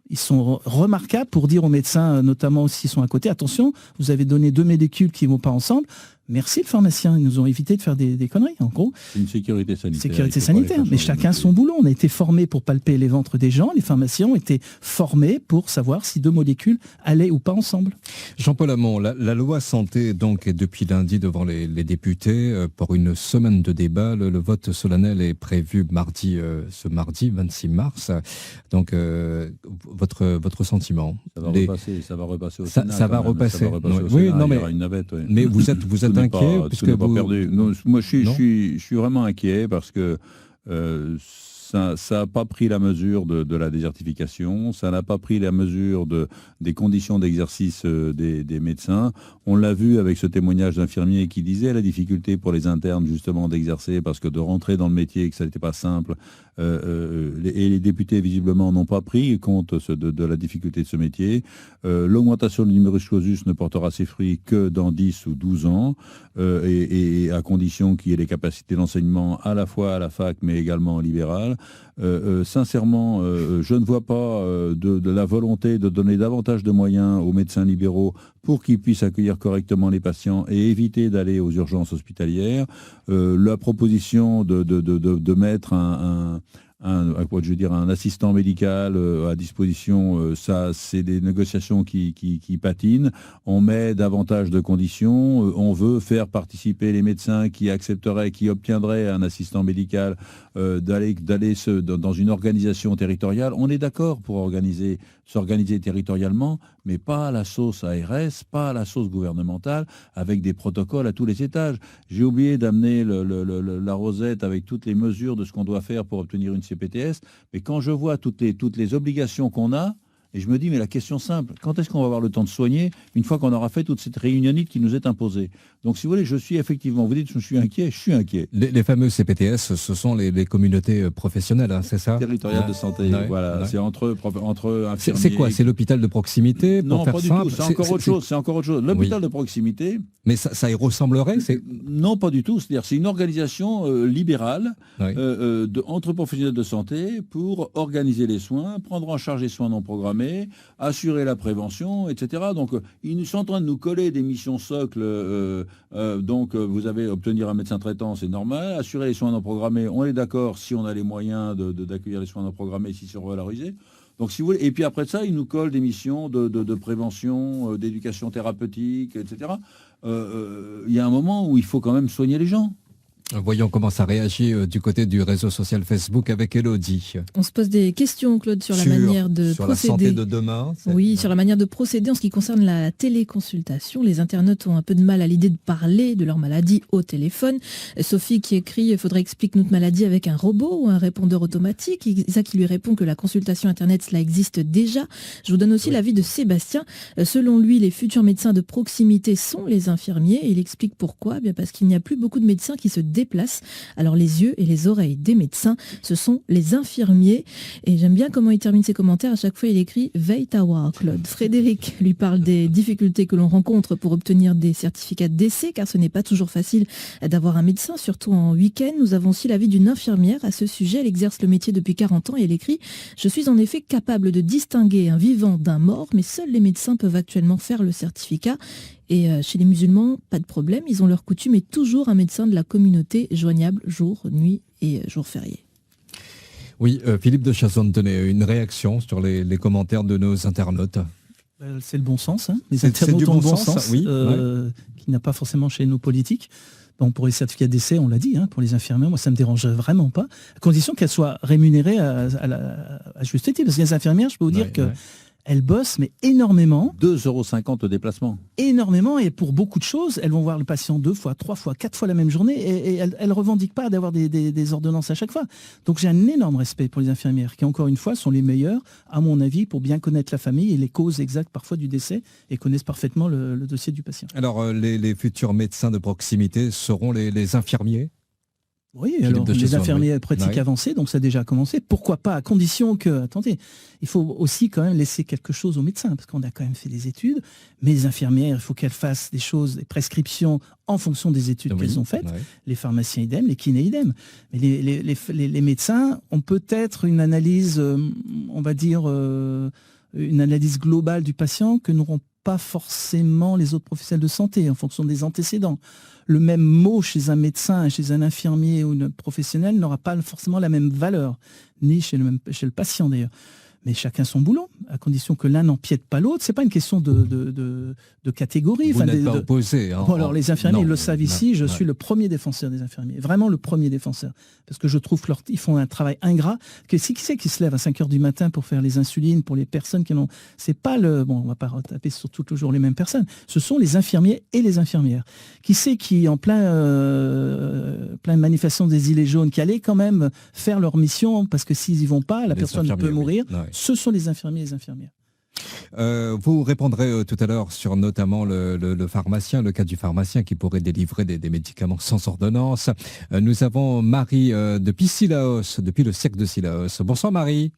Ils sont remarquables pour dire aux médecins, notamment s'ils sont à côté, attention, vous avez donné 2 molécules qui ne vont pas ensemble. Merci le pharmacien, ils nous ont évité de faire des conneries, en gros. C'est une sécurité sanitaire. Sécurité sanitaire, mais chacun son boulot. On a été formés pour palper les ventres des gens, les pharmaciens ont été formés pour savoir si 2 molécules allaient ou pas ensemble. Jean-Paul Hamon, la loi santé donc est depuis lundi devant les députés pour une semaine de débat. Le vote solennel est prévu ce mardi 26 mars. Donc votre sentiment? Ça va repasser au Sénat. Ça va repasser. Oui, non, mais il y aura une navette. Oui. Mais vous êtes inquiet puisque vous... pas perdu. Non, moi, je suis vraiment inquiet parce que ça n'a pas pris la mesure de la désertification, ça n'a pas pris la mesure des conditions d'exercice des médecins. On l'a vu avec ce témoignage d'infirmier qui disait la difficulté pour les internes justement d'exercer parce que de rentrer dans le métier, que ça n'était pas simple. Et les députés visiblement n'ont pas pris compte de la difficulté de ce métier. L'augmentation du numerus clausus ne portera ses fruits que dans 10 ou 12 ans et à condition qu'il y ait les capacités d'enseignement à la fois à la fac mais également libérales. Sincèrement, je ne vois pas de la volonté de donner davantage de moyens aux médecins libéraux pour qu'ils puissent accueillir correctement les patients et éviter d'aller aux urgences hospitalières. La proposition de mettre un assistant médical à disposition, ça c'est des négociations qui patinent. On met davantage de conditions, on veut faire participer les médecins qui accepteraient, qui obtiendraient un assistant médical d'aller dans une organisation territoriale. On est d'accord pour s'organiser territorialement, mais pas à la sauce ARS, pas à la sauce gouvernementale, avec des protocoles à tous les étages. J'ai oublié d'amener la rosette avec toutes les mesures de ce qu'on doit faire pour obtenir une CPTS, mais quand je vois toutes les obligations qu'on a, Et je me dis, mais la question simple, quand est-ce qu'on va avoir le temps de soigner une fois qu'on aura fait toute cette réunionnite qui nous est imposée? Donc, si vous voulez, je suis effectivement, vous dites, je suis inquiet, je suis inquiet. Les fameux CPTS, ce sont les communautés professionnelles, hein, c'est ça? Territoriales de santé, voilà. C'est entre infirmiers. C'est quoi? C'est l'hôpital de proximité? Non, pas du tout. C'est encore autre chose. C'est encore autre chose. L'hôpital de proximité. Mais ça y ressemblerait? Non, pas du tout. C'est-à-dire, c'est une organisation libérale entre professionnels de santé pour organiser les soins, prendre en charge les soins non programmés, assurer la prévention, etc. Donc, ils sont en train de nous coller des missions socles. Donc, vous avez obtenir un médecin traitant, c'est normal. Assurer les soins non programmés, on est d'accord si on a les moyens d'accueillir les soins non programmés, s'ils sont revalorisés. Donc, si vous voulez, et puis après ça, ils nous collent des missions de prévention, d'éducation thérapeutique, etc. Il y a un moment où il faut quand même soigner les gens. Voyons comment ça réagit du côté du réseau social Facebook avec Elodie. On se pose des questions, Claude, sur la manière de sur procéder. La santé de demain. Oui, sur la manière de procéder en ce qui concerne la téléconsultation. Les internautes ont un peu de mal à l'idée de parler de leur maladie au téléphone. Sophie qui écrit « Il faudrait expliquer notre maladie avec un robot ou un répondeur automatique ». Isa qui lui répond que la consultation Internet, cela existe déjà. Je vous donne aussi l'avis de Sébastien. Selon lui, les futurs médecins de proximité sont les infirmiers. Et il explique pourquoi. Bien parce qu'il n'y a plus beaucoup de médecins qui se déplacent. Alors les yeux et les oreilles des médecins, ce sont les infirmiers. Et j'aime bien comment il termine ses commentaires. À chaque fois, il écrit « Veille ta war, Claude ». Frédéric lui parle des difficultés que l'on rencontre pour obtenir des certificats de décès, car ce n'est pas toujours facile d'avoir un médecin, surtout en week-end. Nous avons aussi l'avis d'une infirmière à ce sujet. Elle exerce le métier depuis 40 ans et elle écrit « Je suis en effet capable de distinguer un vivant d'un mort, mais seuls les médecins peuvent actuellement faire le certificat. » Et chez les musulmans, pas de problème, ils ont leur coutume et toujours un médecin de la communauté joignable jour, nuit et jour férié. Oui, Philippe de Chassonne, tenez, une réaction sur les commentaires de nos internautes. C'est le bon sens, hein. Les internautes ont le bon sens, oui, qui n'a pas forcément chez nos politiques. Bon, pour les certificats d'essai, on l'a dit, hein, pour les infirmières, moi ça me dérange vraiment pas, à condition qu'elles soient rémunérées à juste titre. Parce que les infirmières, je peux vous dire que elles bossent, mais énormément. 2,50 € de déplacement. Énormément, et pour beaucoup de choses, elles vont voir le patient 2 fois, 3 fois, 4 fois la même journée, et elles ne revendiquent pas d'avoir des ordonnances à chaque fois. Donc j'ai un énorme respect pour les infirmières, qui encore une fois sont les meilleures, à mon avis, pour bien connaître la famille et les causes exactes parfois du décès, et connaissent parfaitement le dossier du patient. Alors les futurs médecins de proximité seront les infirmiers ? Oui, alors les infirmiers pratiques avancées, donc ça a déjà commencé. Pourquoi pas, à condition que, attendez, il faut aussi quand même laisser quelque chose aux médecins, parce qu'on a quand même fait des études, mais les infirmières, il faut qu'elles fassent des choses, des prescriptions en fonction des études qu'elles ont faites. Les pharmaciens idem, les kinés idem. Mais les médecins ont peut-être une analyse, on va dire, une analyse globale du patient que n'auront pas forcément les autres professionnels de santé, en fonction des antécédents. Le même mot chez un médecin, chez un infirmier ou un professionnel n'aura pas forcément la même valeur, ni chez le patient d'ailleurs. Mais chacun son boulot, à condition que l'un n'empiète pas l'autre. C'est pas une question de catégorie. Vous n'êtes pas opposé. Hein, bon, alors les infirmiers, ils le savent ici, je suis le premier défenseur des infirmiers. Vraiment le premier défenseur. Parce que je trouve qu'ils font un travail ingrat. Qui c'est qui se lève à 5 h du matin pour faire les insulines pour les personnes qui n'ont... C'est pas le... Bon, on va pas taper sur toujours les mêmes personnes. Ce sont les infirmiers et les infirmières. Qui c'est qui, en plein manifestation des Gilets jaunes, qui allaient quand même faire leur mission, parce que s'ils y vont pas, la personne peut mourir. Ce sont les infirmiers et les infirmières. Vous répondrez tout à l'heure sur notamment le pharmacien, le cas du pharmacien qui pourrait délivrer des médicaments sans ordonnance. Nous avons Marie depuis Sillaos, depuis le siècle de Sillaos. Bonsoir Marie.